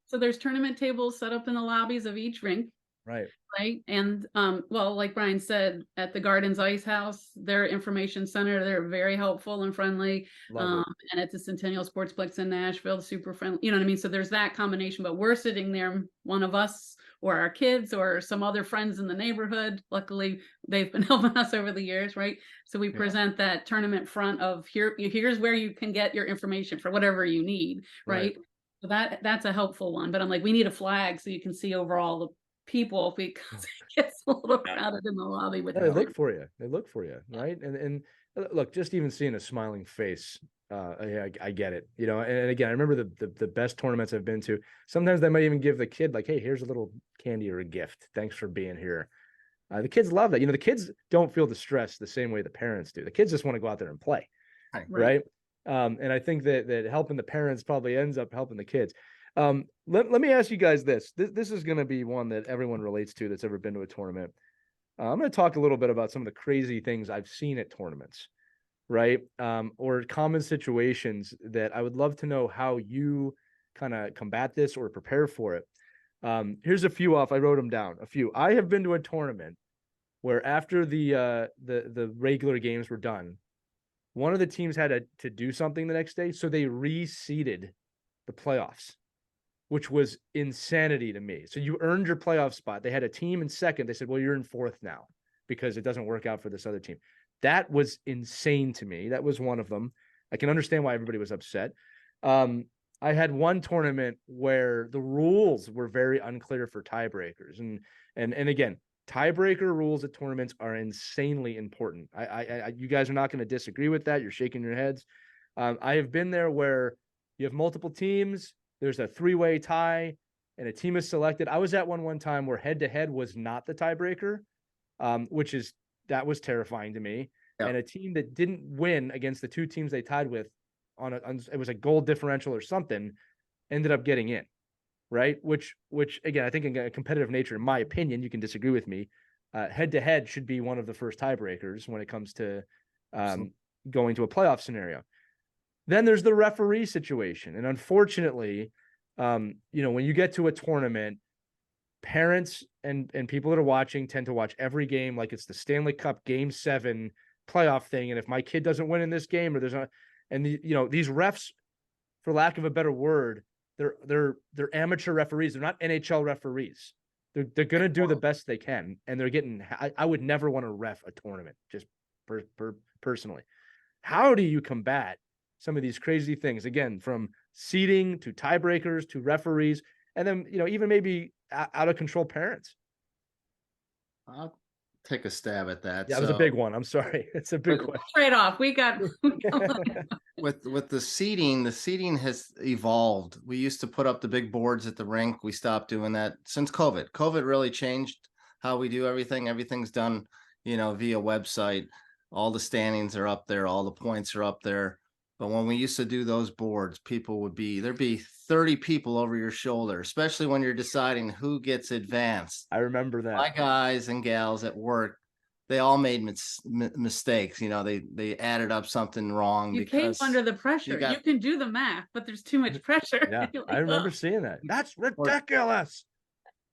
So there's tournament tables set up in the lobbies of each rink. Right. Right. And well, like Brian said, at the Gardens Ice House, their information center, they're very helpful and friendly. And at the Centennial Sportsplex in Nashville, super friendly. You know what I mean? So there's that combination, but we're sitting there, one of us or our kids or some other friends in the neighborhood. Luckily, they've been helping us over the years, right? So we present that tournament front of here's where you can get your information for whatever you need, right? So that's a helpful one. But I'm like, we need a flag so you can see over all the people because it gets a little crowded in the lobby with they look for you. They look for you, right? And look, just even seeing a smiling face, I get it, you know. And again, I remember the best tournaments I've been to. Sometimes they might even give the kid like, "Hey, here's a little candy or a gift. Thanks for being here." The kids love that. You know, the kids don't feel the stress the same way the parents do. The kids just want to go out there and play, right? And I think that helping the parents probably ends up helping the kids. Let me ask you guys this. This is going to be one that everyone relates to that's ever been to a tournament. I'm going to talk a little bit about some of the crazy things I've seen at tournaments, right? Or common situations that I would love to know how you kind of combat this or prepare for it. Here's a few off. I wrote them down. A few. I have been to a tournament where after the regular games were done, one of the teams had to do something the next day, so they reseeded the playoffs, which was insanity to me. So you earned your playoff spot. They had a team in second. They said, well, you're in fourth now because it doesn't work out for this other team. That was insane to me. That was one of them. I can understand why everybody was upset. I had one tournament where the rules were very unclear for tiebreakers. And again, tiebreaker rules at tournaments are insanely important. You guys are not going to disagree with that. You're shaking your heads. I have been there where you have multiple teams. There's a three-way tie and a team is selected. I was at one time where head-to-head was not the tiebreaker, that was terrifying to me. Yeah. And a team that didn't win against the two teams they tied with it was a goal differential or something, ended up getting in, right? Which again, I think in a competitive nature, in my opinion, you can disagree with me, head-to-head should be one of the first tiebreakers when it comes to going to a playoff scenario. Then there's the referee situation. And unfortunately, you know, when you get to a tournament, parents and people that are watching tend to watch every game like it's the Stanley Cup Game 7 playoff thing. And if my kid doesn't win in this game or you know, these refs, for lack of a better word, they're amateur referees. They're not NHL referees. They're going to do the best they can. And they're getting, I would never want to ref a tournament just personally. How do you combat some of these crazy things, again, from seeding to tiebreakers to referees, and then, you know, even maybe out of control parents? I'll take a stab at that. Yeah, it was a big one. I'm sorry. It's a big question. Straight off. We got with the seating has evolved. We used to put up the big boards at the rink. We stopped doing that since COVID. COVID really changed how we do everything. Everything's done, you know, via website. All the standings are up there. All the points are up there. But when we used to do those boards, there'd be 30 people over your shoulder, especially when you're deciding who gets advanced. I remember that. My guys and gals at work, they all made mistakes. You know, they added up something wrong You came because under the pressure. you got- You can do the math, but there's too much pressure. Yeah, You're like, I remember "Ugh." seeing that. That's ridiculous.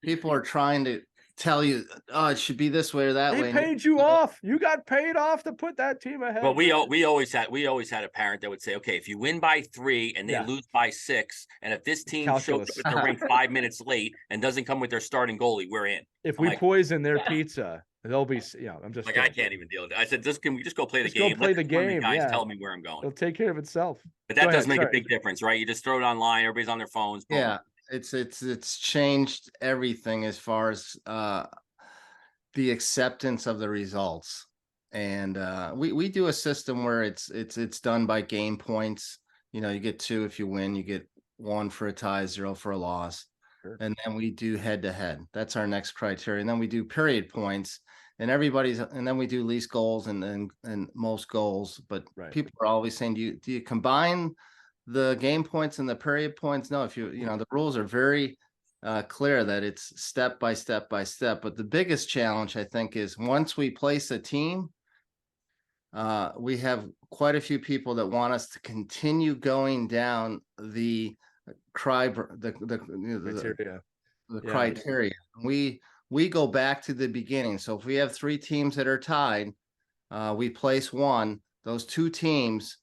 people are trying to tell you, oh, it should be this way or that They way. paid you off. You got paid off to put that team ahead. Well, we always had a parent that would say, okay, if you win by 3 and they lose by 6, and if this team shows up at the rink 5 minutes late and doesn't come with their starting goalie, we're in. If we poison their pizza, they'll be. Yeah, I'm just like, I can't even deal with it. I said, can we just go play the game? Go play the game. Guys, tell me where I'm going. It'll take care of itself. But that does make a big difference, right? You just throw it online. Everybody's on their phones. Boom. Yeah, it's changed everything as far as the acceptance of the results. And we do a system where it's done by game points. You know, you get 2 if you win, you get 1 for a tie, 0 for a loss. Sure. And then we do head to head. That's our next criteria. And then we do period points, and then we do least goals and most goals. But people are always saying, do you combine the game points and the period points? No, if you know, the rules are very clear that it's step by step by step. But the biggest challenge, I think, is once we place a team, we have quite a few people that want us to continue going down the criteria. We go back to the beginning. So if we have 3 teams that are tied, we place one. Those 2 teams,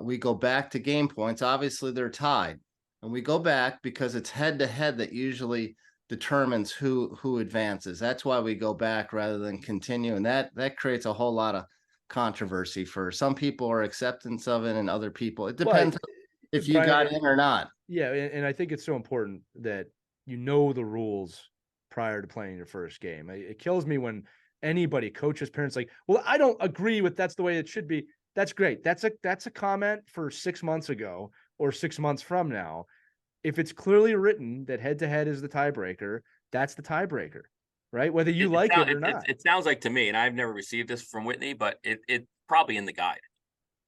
we go back to game points. Obviously, they're tied. And we go back because it's head to head that usually determines who advances. That's why we go back rather than continue. And that creates a whole lot of controversy for some people, or acceptance of it, and other people. It depends if you got in or not. Yeah, and I think it's so important that you know the rules prior to playing your first game. It kills me when anybody, coaches, parents, like, well, I don't agree with that's the way it should be. That's great. That's a comment for 6 months ago or 6 months from now. If it's clearly written that head to head is the tiebreaker, that's the tiebreaker, right? Whether you like it or not. It sounds like to me, and I've never received this from Whitney, but it's probably in the guide.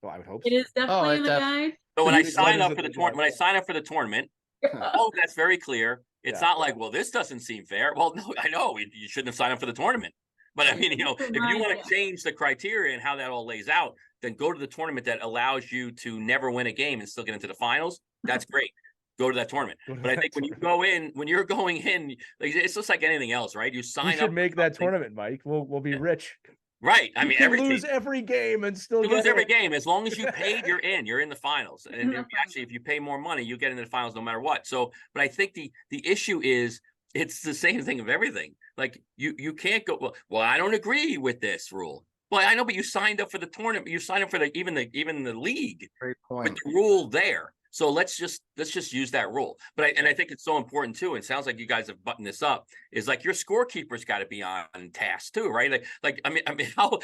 Well, I would hope so. It is definitely in the guide. So when I sign up for the tournament, that's very clear. It's not like, well, this doesn't seem fair. Well, no, I know you shouldn't have signed up for the tournament. But I mean, you know, if you want to change the criteria and how that all lays out, then go to the tournament that allows you to never win a game and still get into the finals. That's great. Go to that tournament. But I think when you're going in, like, it's just like anything else, right? You sign up. You should make that tournament, Mike. We'll be rich. Right. I mean, lose every game and still lose every game. As long as you paid, you're in the finals. And if you pay more money, you get into the finals no matter what. So, but I think the issue is it's the same thing of everything. Like you can't go, well, I don't agree with this rule. Well, I know, but you signed up for the tournament. You signed up for even the league. Great point. With the rule there. So let's just use that rule. But I think it's so important too. And it sounds like you guys have buttoned this up. Is like your scorekeeper's got to be on task too, right? Like I mean, how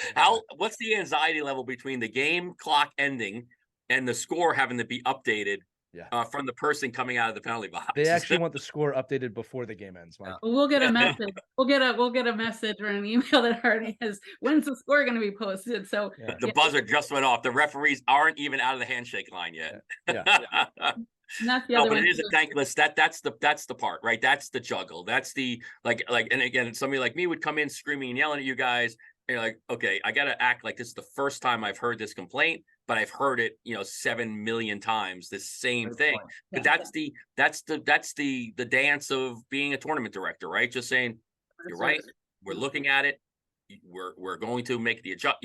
what's the anxiety level between the game clock ending and the score having to be updated? From the person coming out of the penalty box. They actually want the score updated before the game ends, Mike. We'll get a message. We'll get a message or an email that already has, when's the score going to be posted? So the buzzer just went off. The referees aren't even out of the handshake line yet. And that's the other but it is a thankless. That's the part, right? That's the juggle. That's the like. And again, somebody like me would come in screaming and yelling at you guys. And you're like, okay, I got to act like this is the first time I've heard this complaint, but I've heard it, 7 million times, the same thing. But that's the dance of being a tournament director, right? Just saying, you're right. We're looking at it. We're going to make the adjust.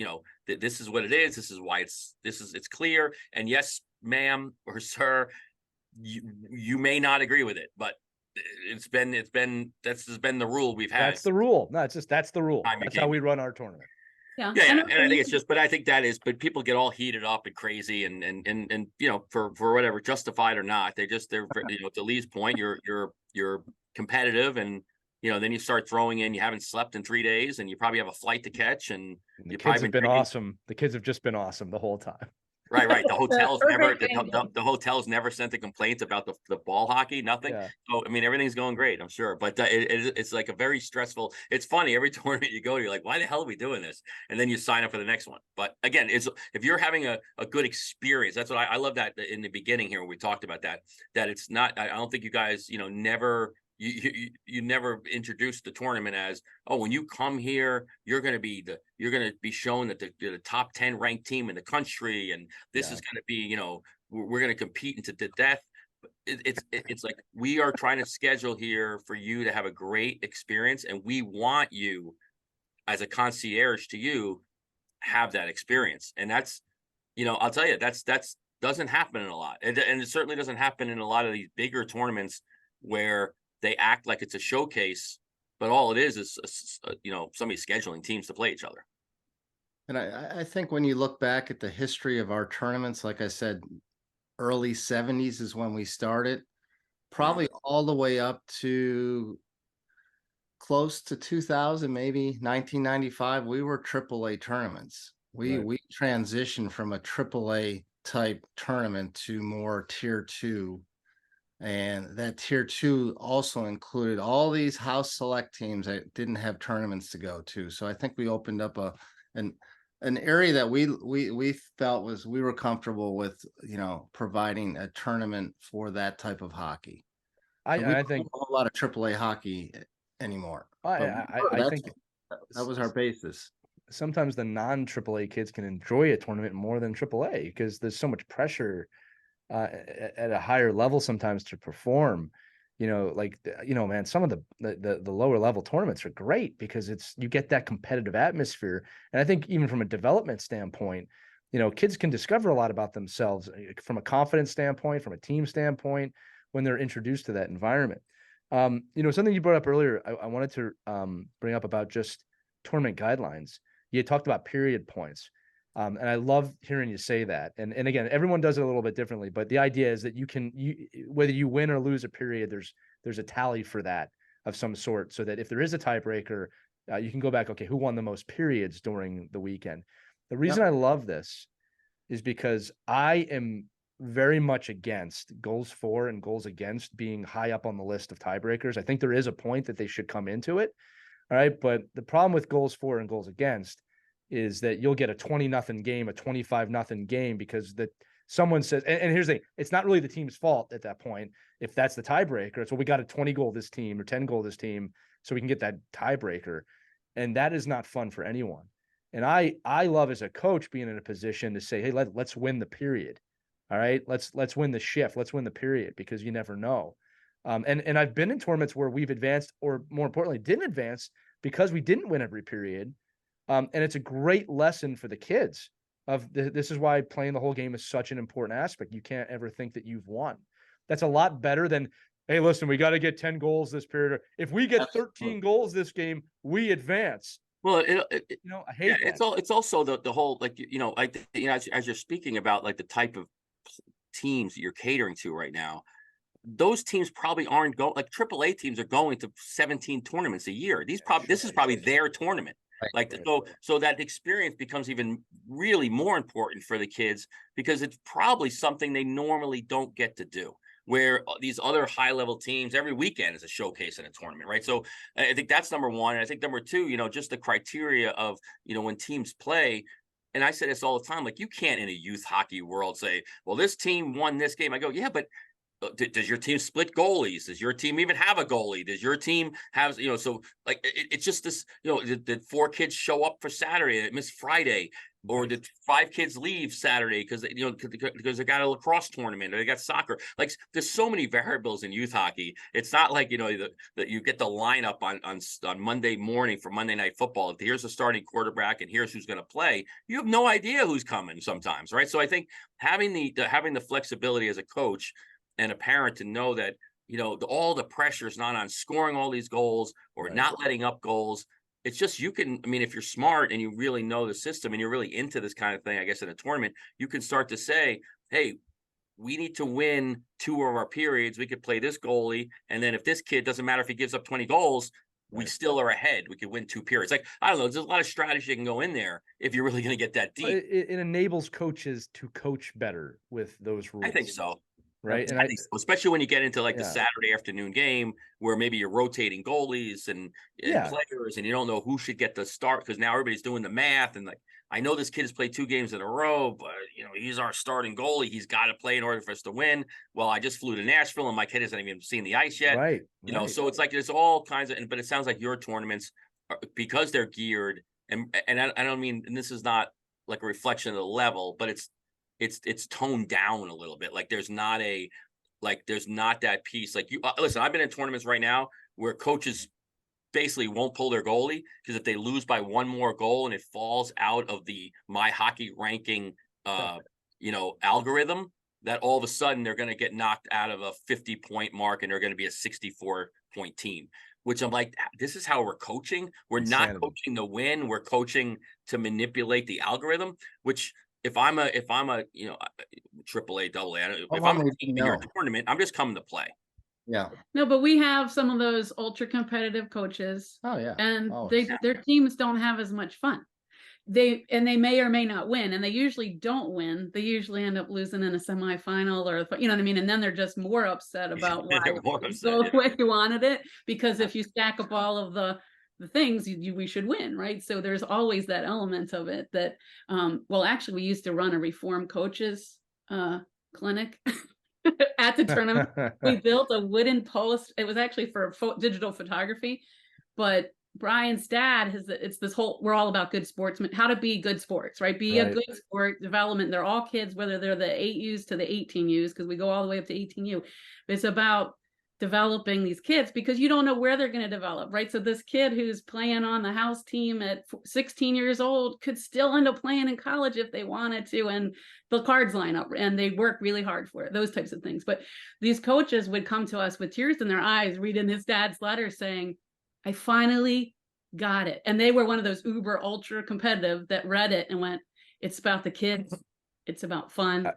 This is what it is. This is why it's clear. And yes, ma'am or sir, you may not agree with it, but that's been the rule we've had. That's the rule. No, that's the rule. That's how we run our tournament. Yeah. And I think it's just, but I think but people get all heated up and crazy and for whatever, justified or not, they're to Lee's point, you're competitive, and then you start throwing in, you haven't slept in 3 days and you probably have a flight to catch, and the kids have been awesome. The kids have just been awesome the whole time. Right. The hotels never sent a complaint about the ball hockey, nothing. Yeah. So I mean, everything's going great, I'm sure. But it's like a very stressful. It's funny, every tournament you go to, you're like, why the hell are we doing this? And then you sign up for the next one. But again, if you're having a good experience, that's what I love that in the beginning here when we talked about that it's not. I don't think you guys never you never introduced the tournament as, oh, when you come here, you're going to be shown that you're the top 10 ranked team in the country, and this is going to be, you know, we're going to compete into the death. It's like, we are trying to schedule here for you to have a great experience, and we want you as a concierge to you have that experience. And that's, you know, I'll tell you, that's doesn't happen in a lot, and it certainly doesn't happen in a lot of these bigger tournaments where they act like it's a showcase, but all it is you know, somebody scheduling teams to play each other. And I think when you look back at the history of our tournaments, like I said, early 70s is when we started, probably all the way up to close to 2000, maybe 1995, we were AAA tournaments. We transitioned from a AAA type tournament to more tier 2. And that tier 2 also included all these house select teams that didn't have tournaments to go to. So I think we opened up an area that we felt was, we were comfortable with, you know, providing a tournament for that type of hockey. So I think a lot of AAA hockey anymore. I think that was our basis. Sometimes the non-AAA kids can enjoy a tournament more than AAA because there's so much pressure at a higher level sometimes to perform. You know, like, you know, man, some of the lower level tournaments are great because you get that competitive atmosphere. And I think even from a development standpoint, you know, kids can discover a lot about themselves from a confidence standpoint, from a team standpoint, when they're introduced to that environment. You know, something you brought up earlier, I wanted to bring up about just tournament guidelines. You talked about period points. And I love hearing you say that. And again, everyone does it a little bit differently, but the idea is that whether you win or lose a period, there's a tally for that of some sort, so that if there is a tiebreaker, you can go back, okay, who won the most periods during the weekend? The reason I love this is because I am very much against goals for and goals against being high up on the list of tiebreakers. I think there is a point that they should come into it. All right. But the problem with goals for and goals against is that you'll get a 20-0 game, a 25-0 game, because someone says, and here's the thing, it's not really the team's fault at that point. If that's the tiebreaker, it's, well, we got a 20 goal this team or 10 goal this team, so we can get that tiebreaker. And that is not fun for anyone. And I love, as a coach, being in a position to say, hey, let's win the period. All right. Let's win the shift. Let's win the period, because you never know. And I've been in tournaments where we've advanced, or more importantly, didn't advance because we didn't win every period. And it's a great lesson for the kids this is why playing the whole game is such an important aspect. You can't ever think that you've won. That's a lot better than, hey, listen, we got to get 10 goals this period. If we get 13 goals this game, we advance. Well, you know, I hate that. It's also the whole, like, you know, as you're speaking about, like, the type of teams that you're catering to right now, those teams probably aren't going, like, AAA teams are going to 17 tournaments a year. This is probably their tournament. Like, so that experience becomes even really more important for the kids, because it's probably something they normally don't get to do, where these other high level teams, every weekend is a showcase in a tournament, right? So I think that's number one. And I think number two, you know, just the criteria of, you know, when teams play. And I say this all the time, like, you can't in a youth hockey world say, well, this team won this game. I go, yeah, but does your team split goalies? Does your team even have a goalie? Does your team have, you know, so, like, it's just this, you know, did 4 kids show up for Saturday and miss Friday? Or did 5 kids leave Saturday because they got a lacrosse tournament, or they got soccer? Like, there's so many variables in youth hockey. It's not like, you know, that you get the lineup on Monday morning for Monday Night Football. Here's the starting quarterback and here's who's going to play. You have no idea who's coming sometimes, right? So I think having the flexibility as a coach and a parent to know that, you know, all the pressure is not on scoring all these goals or not letting up goals. It's just, you can, I mean, if you're smart and you really know the system and you're really into this kind of thing, I guess, in a tournament, you can start to say, hey, we need to win 2 of our periods. We could play this goalie. And then if this kid, doesn't matter if he gives up 20 goals, we still are ahead. We could win 2 periods. Like, I don't know, there's a lot of strategy that can go in there if you're really going to get that deep. It enables coaches to coach better with those rules. I think so. right? And especially when you get into like the Yeah. Saturday afternoon game where maybe you're rotating goalies and players, and you don't know who should get the start because now everybody's doing the math. And like, I know this kid has played 2 games in a row, but he's our starting goalie. He's got to play in order for us to win. Well, I just flew to Nashville and my kid hasn't even seen the ice yet. Right. So it's like there's all kinds of, but it sounds like your tournaments, because they're geared, and I don't mean, and this is not like a reflection of the level, but it's toned down a little bit. Like there's not that piece. Like listen, I've been in tournaments right now where coaches basically won't pull their goalie because if they lose by 1 more goal and it falls out of the my hockey ranking algorithm, that all of a sudden they're going to get knocked out of a 50-point mark and they're going to be a 64-point team, which I'm like, this is how we're coaching. We're not coaching to win. We're coaching to manipulate the algorithm, which if I'm a AAA, AA, if I'm in your tournament, I'm just coming to play. Yeah. No, but we have some of those ultra competitive coaches. Oh yeah. And their teams don't have as much fun. They may or may not win, and they usually don't win. They usually end up losing in a semifinal, or you know what I mean. And then they're just more upset about why the way you wanted it, because if you stack up all of the things, we should win, right? So there's always that element of it that, well, actually, we used to run a reform coaches clinic. At the tournament, we built a wooden post. It was actually for digital photography, but Brian's dad it's this whole, we're all about good sportsmen, how to be good sports, right? Be a good sport development. They're all kids, whether they're the 8Us to the 18Us, because we go all the way up to 18U. It's about developing these kids because you don't know where they're going to develop, right? So this kid who's playing on the house team at 16 years old could still end up playing in college if they wanted to, and the cards line up and they work really hard for it, those types of things. But these coaches would come to us with tears in their eyes reading his dad's letter saying, I finally got it. And they were one of those uber ultra competitive that read it and went, it's about the kids, it's about fun.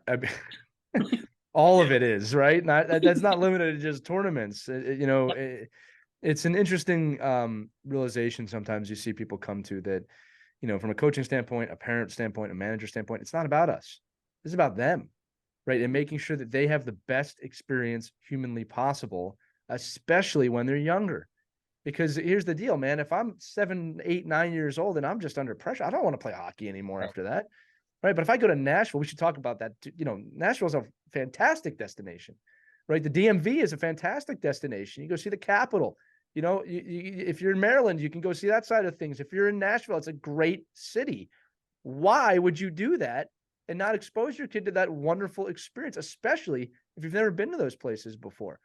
All of it is, right? That's not limited to just tournaments. It's an interesting realization sometimes you see people come to that, from a coaching standpoint, a parent standpoint, a manager standpoint, it's not about us. It's about them, right? And making sure that they have the best experience humanly possible, especially when they're younger. Because here's the deal, man. If I'm 7, 8, 9 years old and I'm just under pressure, I don't want to play hockey anymore after that. Right. But if I go to Nashville, we should talk about that. Nashville is a fantastic destination, right? The DMV is a fantastic destination. You go see the Capitol. If you're in Maryland, you can go see that side of things. If you're in Nashville, it's a great city. Why would you do that and not expose your kid to that wonderful experience, especially if you've never been to those places before?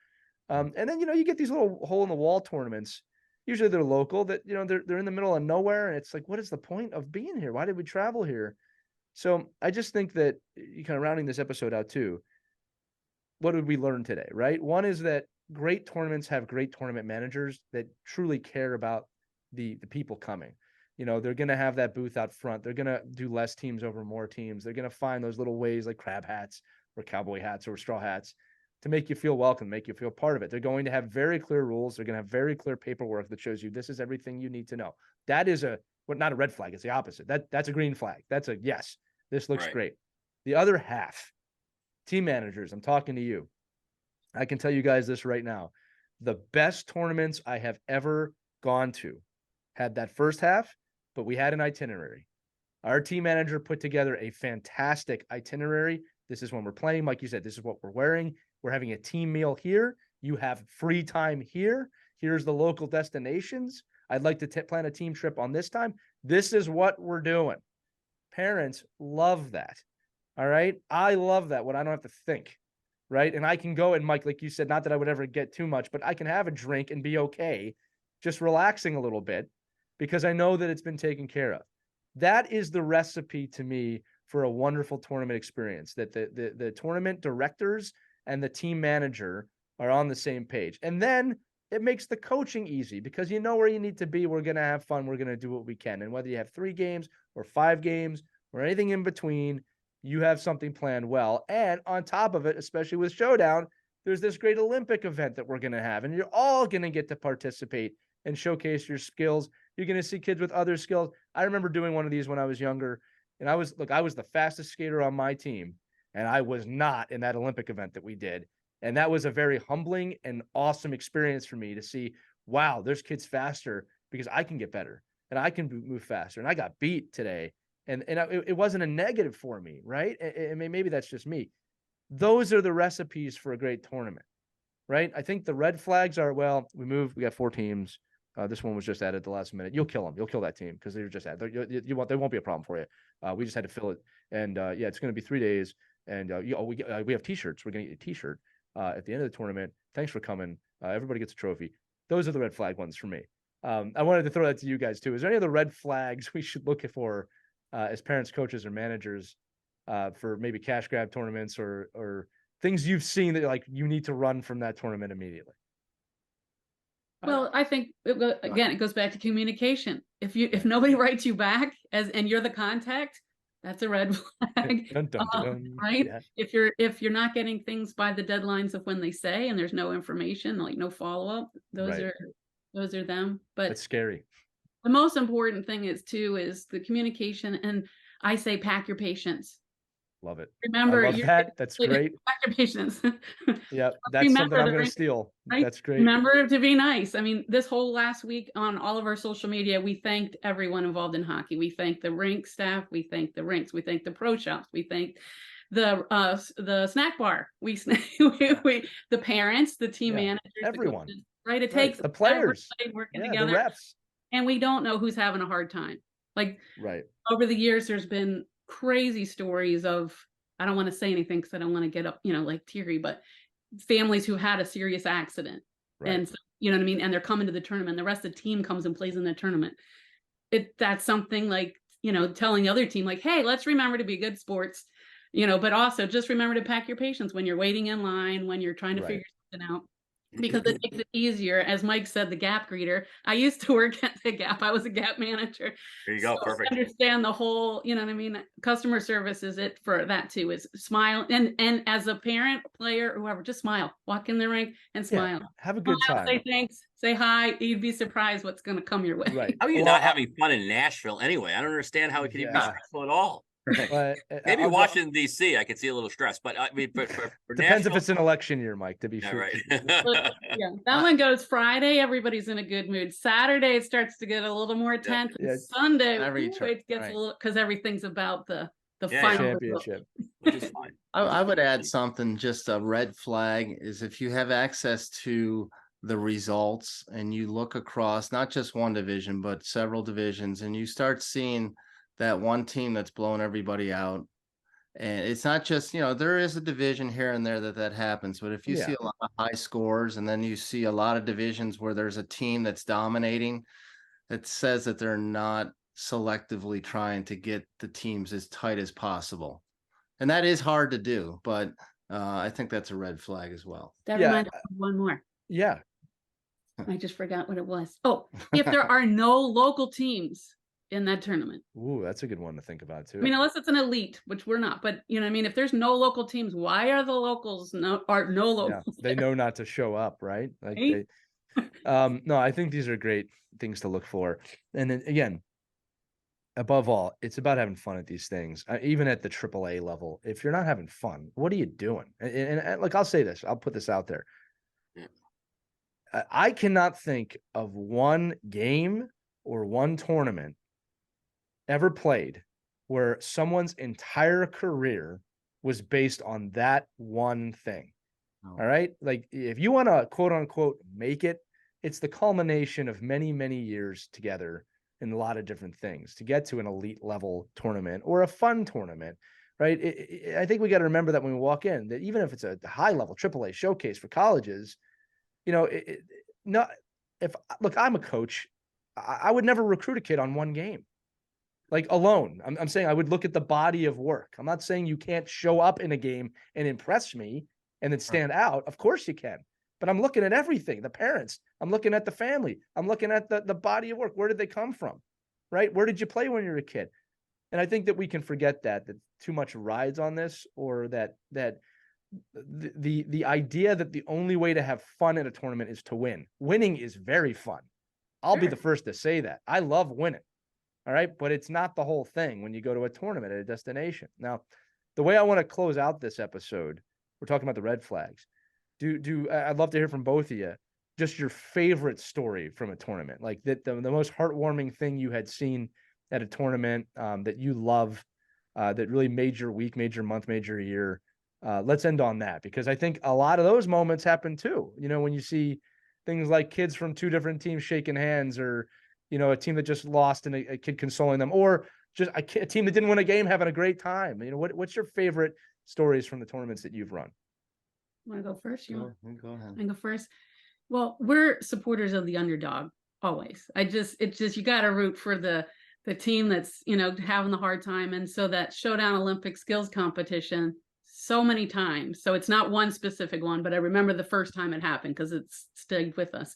And then, you get these little hole in the wall tournaments. Usually they're local that, they're in the middle of nowhere. And it's like, what is the point of being here? Why did we travel here? So I just think that, kind of rounding this episode out too, what did we learn today, right? One is that great tournaments have great tournament managers that truly care about the people coming. They're going to have that booth out front. They're going to do less teams over more teams. They're going to find those little ways like crab hats or cowboy hats or straw hats to make you feel welcome, make you feel part of it. They're going to have very clear rules. They're going to have very clear paperwork that shows you this is everything you need to know. That is not a red flag. It's the opposite. That's a green flag. That's a yes. This looks great. The other half, team managers, I'm talking to you. I can tell you guys this right now. The best tournaments I have ever gone to had that first half, but we had an itinerary. Our team manager put together a fantastic itinerary. This is when we're playing. Like you said, this is what we're wearing. We're having a team meal here. You have free time here. Here's the local destinations. I'd like to plan a team trip on this time. This is what we're doing. Parents love that. All right. I love that when I don't have to think. Right. And I can go and Mike, like you said, not that I would ever get too much, but I can have a drink and be okay, just relaxing a little bit because I know that it's been taken care of. That is the recipe to me for a wonderful tournament experience, that the tournament directors and the team manager are on the same page. And then it makes the coaching easy because you know where you need to be. We're going to have fun. We're going to do what we can. And whether you have 3 games or 5 games or anything in between, you have something planned well. And on top of it, especially with Showdown, there's this great Olympic event that we're going to have. And you're all going to get to participate and showcase your skills. You're going to see kids with other skills. I remember doing one of these when I was younger. And I was the fastest skater on my team. and I was not in that Olympic event that we did. And that was a very humbling and awesome experience for me to see, wow, there's kids faster because I can get better and I can move faster. And I got beat today. And it wasn't a negative for me, right? I mean, maybe that's just me. Those are the recipes for a great tournament, right? I think the red flags are, well, we got 4 teams. This one was just added at the last minute. You'll kill them. You'll kill that team because they're just added. They won't be a problem for you. We just had to fill it. And yeah, it's going to be 3 days. And we have T-shirts. We're going to get a T-shirt at the end of the tournament. Thanks for coming. Everybody gets a trophy. Those are the red flag ones for me. I wanted to throw that to you guys too. Is there any other red flags we should look for as parents, coaches, or managers for maybe cash grab tournaments or things you've seen that like you need to run from that tournament immediately? Well, I think it goes back to communication. If nobody writes you back and you're the contact, that's a red flag. Dun, dun, dun, dun. Right? Yeah. If you're not getting things by the deadlines of when they say and there's no information, like no follow-up, those are them. But that's scary. The most important thing is the communication, and I say pack your patience. Love it. Remember that. That's great. Pack your patience. Yeah, that's something I'm going to steal. Right? That's great. Remember to be nice. I mean, this whole last week on all of our social media, we thanked everyone involved in hockey. We thanked the rink staff. We thanked the rinks. We thanked the pro shops. We thanked the snack bar. The parents, the team managers, everyone. The coaches, right? It takes the players working together. The reps. And we don't know who's having a hard time. Like over the years, there's been crazy stories of, I don't want to say anything because I don't want to get up, like teary, but families who had a serious accident. Right. And so, you know what I mean? And they're coming to the tournament. The rest of the team comes and plays in the tournament. That's something like, telling the other team like, hey, let's remember to be good sports, but also just remember to pack your patience when you're waiting in line, when you're trying to figure something out. Because it makes it easier. As Mike said, the Gap greeter. I used to work at the Gap. I was a Gap manager. There you go. So perfect. I understand the whole, customer service is it for that too, is smile. And as a parent, player, or whoever, just smile. Walk in the rink and smile. Have a good time. Say thanks. Say hi. You'd be surprised what's going to come your way. Right. How are you not having fun in Nashville anyway? I don't understand how it could even be stressful at all. But maybe Washington D.C. I could see a little stress, but I mean, for depends Nashville, if it's an election year, Mike. To be sure, right? That one goes Friday. Everybody's in a good mood. Saturday it starts to get a little more tense. Sunday it gets a little because everything's about the final championship, which is fine. I would add something. Just a red flag is if you have access to the results and you look across not just one division but several divisions, and you start seeing that one team that's blowing everybody out. And it's not just, there is a division here and there that happens. But if you see a lot of high scores and then you see a lot of divisions where there's a team that's dominating, it says that they're not selectively trying to get the teams as tight as possible. And that is hard to do. But I think that's a red flag as well. That reminds me of one more. Yeah. I just forgot what it was. Oh, if there are no local teams in that tournament. Ooh, that's a good one to think about too. I mean, unless it's an elite, which we're not, but if there's no local teams, why are the locals no locals? Yeah, they know not to show up, right? Like no, I think these are great things to look for. And then again, above all, it's about having fun at these things. Even at the AAA level, if you're not having fun, what are you doing? And like, I'll say this, I'll put this out there. I cannot think of one game or one tournament ever played where someone's entire career was based on that one thing. All right. Like if you want to quote unquote make it, it's the culmination of many, many years together in a lot of different things to get to an elite level tournament or a fun tournament. Right. I think we got to remember that when we walk in, that even if it's a high level AAA showcase for colleges, look, I'm a coach. I would never recruit a kid on one game. Like alone. I'm saying I would look at the body of work. I'm not saying you can't show up in a game and impress me and then stand out. Of course you can. But I'm looking at everything, the parents. I'm looking at the family. I'm looking at the body of work. Where did they come from? Right? Where did you play when you were a kid? And I think that we can forget that too much rides on this, or that the idea that the only way to have fun at a tournament is to win. Winning is very fun. I'll be the first to say that. I love winning. All right. But it's not the whole thing when you go to a tournament at a destination. Now, the way I want to close out this episode, we're talking about the red flags. I'd love to hear from both of you, just your favorite story from a tournament, like the most heartwarming thing you had seen at a tournament that you love, that really made your week, made your month, made your year. Let's end on that, because I think a lot of those moments happen too. You know, when you see things like kids from two different teams shaking hands, or, you know, a team that just lost and a kid consoling them, or just a team that didn't win a game having a great time. You know, what's your favorite stories from the tournaments that you've run? Want to go first? Go ahead. I go first. Well, we're supporters of the underdog always. It's just you got to root for the team that's, you know, having the hard time. And so that Showdown Olympic skills competition, so many times. So it's not one specific one, but I remember the first time it happened because it's stayed with us.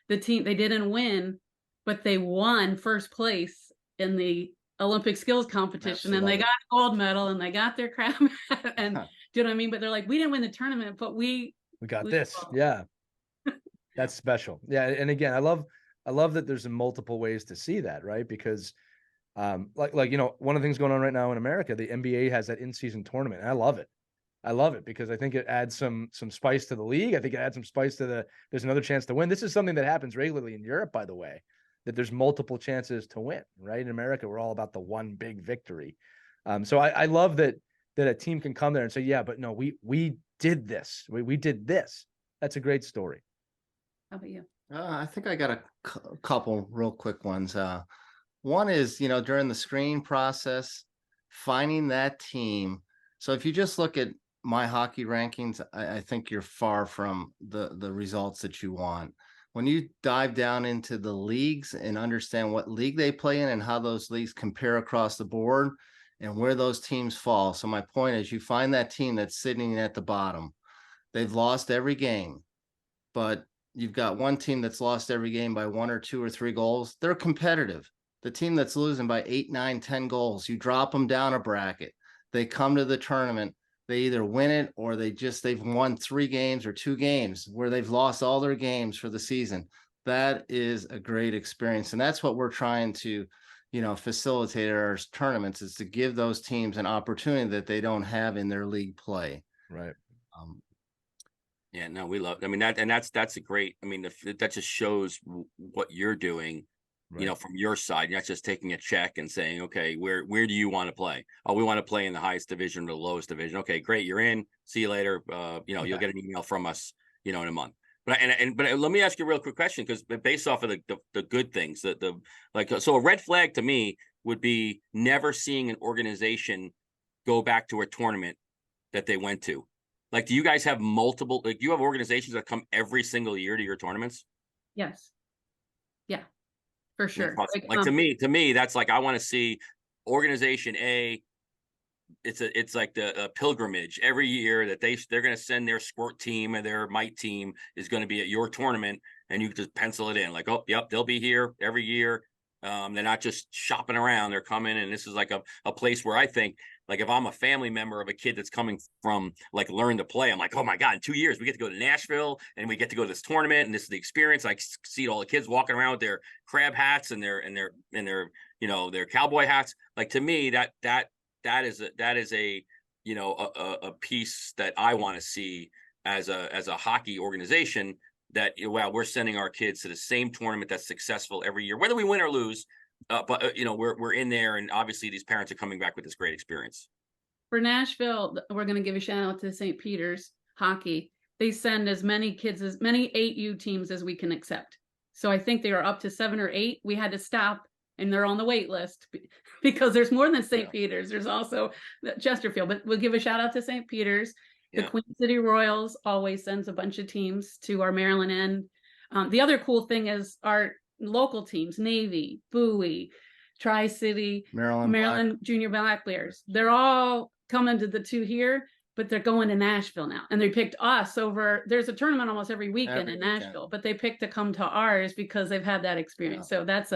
The team, they didn't win, but they won first place in the Olympic skills competition. And they got a gold medal and they got their crown. And do you know what I mean? But they're like, we didn't win the tournament, but we got this. Yeah. That's special. Yeah. And again, I love that there's multiple ways to see that, right? Because like, you know, one of the things going on right now in America, the NBA has that in-season tournament. And I love it because I think it adds some spice to the league. I think it adds some spice to there's another chance to win. This is something that happens regularly in Europe, by the way, that there's multiple chances to win, right? In America, we're all about the one big victory. So I love that a team can come there and say, yeah, but no, we did this. We did this. That's a great story. How about you? I think I got a couple real quick ones. One is, you know, during the screening process, finding that team. So if you just look at my hockey rankings, I think you're far from the results that you want. When you dive down into the leagues and understand what league they play in and how those leagues compare across the board and where those teams fall. So my point is, you find that team that's sitting at the bottom. They've lost every game, but you've got one team that's lost every game by 1 or 2 or 3 goals. They're competitive. The team that's losing by 8, 9, 10 goals, you drop them down a bracket. They come to the tournament. They either win it or they've won 3 games or 2 games where they've lost all their games for the season. That is a great experience. And that's what we're trying to, you know, facilitate our tournaments, is to give those teams an opportunity that they don't have in their league play. Right. Yeah, no, we love, I mean, that's a great, I mean, that just shows what you're doing, right, you know, from your side. You're not just taking a check and saying, okay, where do you want to play? Oh, we want to play in the highest division or the lowest division. Okay, great. You're in, see you later. You know, you'll get an email from us, you know, in a month. But let me ask you a real quick question, because based off of the good things, so a red flag to me would be never seeing an organization go back to a tournament that they went to. Like, do you guys have multiple, like, do you have organizations that come every single year to your tournaments? Yes. Yeah, for sure. Like to me, that's like, I want to see organization A. It's like the pilgrimage every year that they're going to send their squirt team and their mite team is going to be at your tournament, and you just pencil it in like, oh, yep, they'll be here every year. They're not just shopping around, they're coming. And this is like a place where I think, like, if I'm a family member of a kid that's coming from, like, learn to play, I'm like, oh my God, in 2 years, we get to go to Nashville and we get to go to this tournament. And this is the experience. I see all the kids walking around with their crab hats and their, you know, their cowboy hats. Like, to me, that is a, you know, a piece that I want to see as a hockey organization, that, wow, we're sending our kids to the same tournament that's successful every year, whether we win or lose. But you know, we're in there, and obviously these parents are coming back with this great experience. For Nashville, we're going to give a shout out to St. Peter's hockey. They send as many 8U teams as we can accept. So I think they are up to 7 or 8. We had to stop, and they're on the wait list because there's more than St. Peter's. There's also Chesterfield, but we'll give a shout out to St. Peter's. The Queen City Royals always sends a bunch of teams to our Maryland end. The other cool thing is our local teams, Navy, Bowie, Tri-City, Maryland Junior Black Bears. They're all coming to the 2 here, but they're going to Nashville now. And they picked us over, there's a tournament almost every weekend in Nashville, but they picked to come to ours because they've had that experience. So that's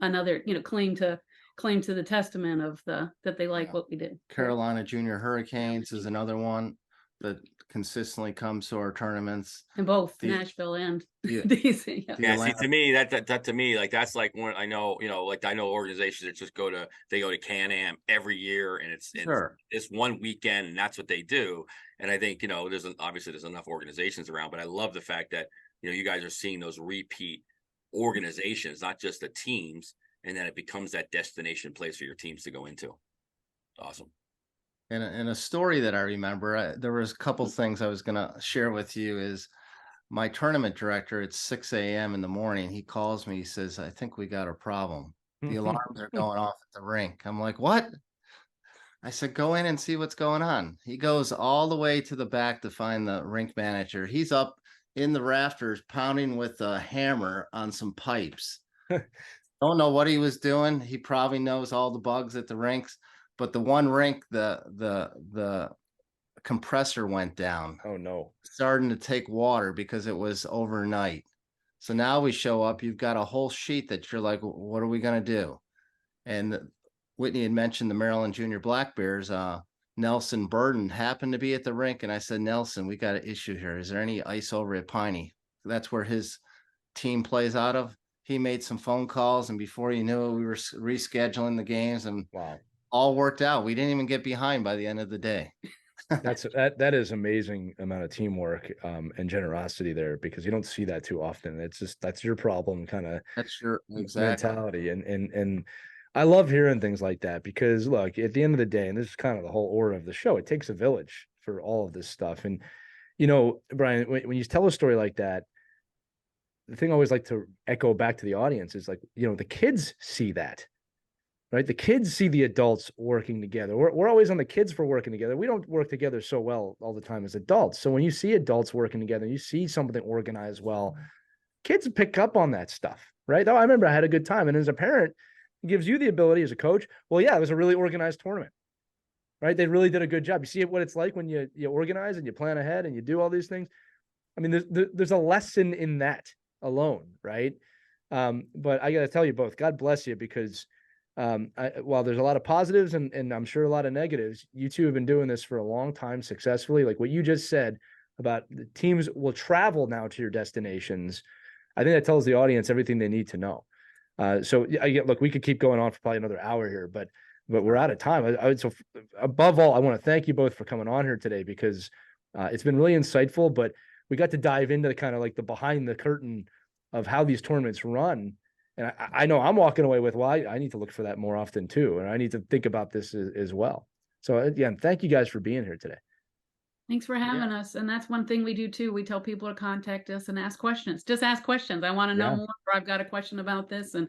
another, you know, claim to the testament of that they like what we did. Carolina Junior Hurricanes is another one that consistently comes to our tournaments. In both Nashville and Yeah. DC. Yeah, see, to me, that to me, like, that's like one I know, like I know organizations that just go to Can-Am every year, and it's one weekend, and that's what they do. And I think, obviously there's enough organizations around, but I love the fact that, you guys are seeing those repeat organizations, not just the teams, and then it becomes that destination place for your teams to go into. Awesome. And a story that I remember, there was a couple things I was going to share with you. Is my tournament director at 6 a.m. in the morning, he calls me, he says, I think we got a problem. The alarms are going off at the rink. I'm like, what? I said, go in and see what's going on. He goes all the way to the back to find the rink manager. He's up in the rafters pounding with a hammer on some pipes. Don't know what he was doing. He probably knows all the bugs at the rinks, but the one rink, the compressor went down. Oh no. Starting to take water because it was overnight. So now we show up, you've got a whole sheet that you're like, what are we going to do? And Whitney had mentioned the Maryland Junior Black Bears. Nelson Burden happened to be at the rink, and I said, Nelson, we got an issue here. Is there any ice over at Piney? That's where his team plays out of. He made some phone calls, and before you knew it, we were rescheduling the games, and all worked out. We didn't even get behind by the end of the day. That is amazing amount of teamwork and generosity there, because you don't see that too often. It's just, that's your problem, kind of. That's your mentality. And I love hearing things like that, because look, at the end of the day, and this is kind of the whole aura of the show, it takes a village for all of this stuff. And, Brian, when you tell a story like that, the thing I always like to echo back to the audience is like, the kids see that, right? The kids see the adults working together. We're always on the kids for working together. We don't work together so well all the time as adults. So when you see adults working together, you see something organized well, kids pick up on that stuff, right? Oh, I remember I had a good time. And as a parent, it gives you the ability as a coach. Well, yeah, it was a really organized tournament, right? They really did a good job. You see what it's like when you organize and you plan ahead and you do all these things. I mean, there's a lesson in that alone, right? But I got to tell you both, God bless you, because while there's a lot of positives and I'm sure a lot of negatives, you two have been doing this for a long time successfully. Like what you just said about the teams will travel now to your destinations, I think that tells the audience everything they need to know. So look, we could keep going on for probably another hour here, but we're out of time. So above all, I want to thank you both for coming on here today, because it's been really insightful, but we got to dive into the kind of like the behind the curtain of how these tournaments run. And I know I'm walking away with, well, I need to look for that more often too. And I need to think about this as well. So again, thank you guys for being here today. Thanks for having us. And that's one thing we do too. We tell people to contact us and ask questions. Just ask questions. I want to know more, or I've got a question about this. And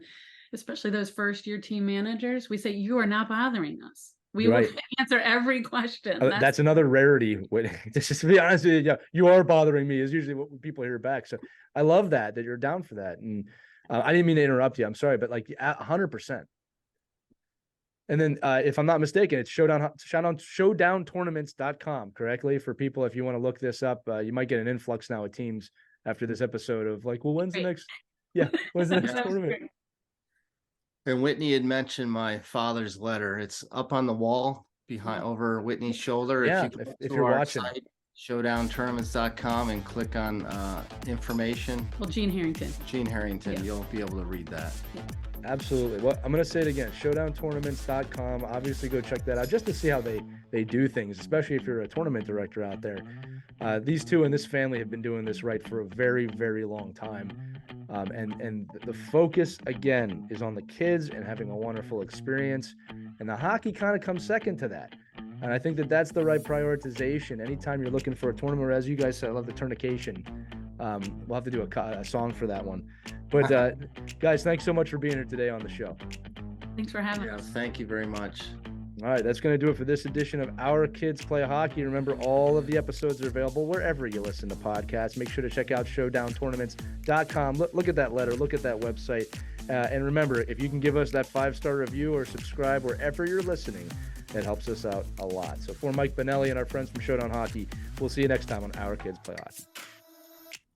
especially those first year team managers, we say, you are not bothering us. We will answer every question. That's another rarity. Just to be honest with you, you are bothering me is usually what people hear back. So I love that you're down for that. And I didn't mean to interrupt you. I'm sorry, but like 100%. And then if I'm not mistaken, it's showdowntournaments.com, correctly? For people, if you want to look this up, you might get an influx now of teams after this episode of like, well, when's the next tournament? And Whitney had mentioned my father's letter. It's up on the wall behind over Whitney's shoulder. Yeah, if you're watching. Site, showdowntournaments.com, and click on information. Well, Gene Harrington, you'll be able to read that. Yeah. Absolutely. Well, I'm going to say it again, showdowntournaments.com. Obviously go check that out just to see how they do things, especially if you're a tournament director out there. These two in this family have been doing this right for a very, very long time. And the focus, again, is on the kids and having a wonderful experience. And the hockey kind of comes second to that. And I think that's the right prioritization. Anytime you're looking for a tournament, or as you guys said, I love the tournication. We'll have to do a song for that one. But guys, thanks so much for being here today on the show. Thanks for having us. Thank you very much. All right, that's going to do it for this edition of Our Kids Play Hockey. Remember, all of the episodes are available wherever you listen to podcasts. Make sure to check out showdowntournaments.com. Look at that letter. Look at that website. And remember, if you can give us that 5-star review or subscribe wherever you're listening, it helps us out a lot. So for Mike Benelli and our friends from Showdown Hockey, we'll see you next time on Our Kids Play Hockey.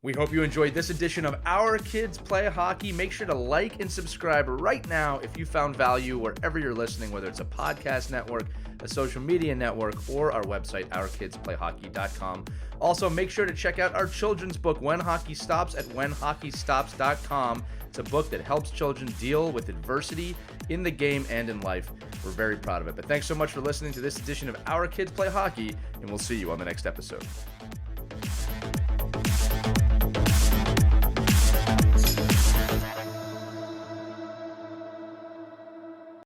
We hope you enjoyed this edition of Our Kids Play Hockey. Make sure to like and subscribe right now if you found value wherever you're listening, whether it's a podcast network, a social media network, or our website, ourkidsplayhockey.com. Also, make sure to check out our children's book, When Hockey Stops, at whenhockeystops.com. It's a book that helps children deal with adversity in the game and in life. We're very proud of it. But thanks so much for listening to this edition of Our Kids Play Hockey, and we'll see you on the next episode.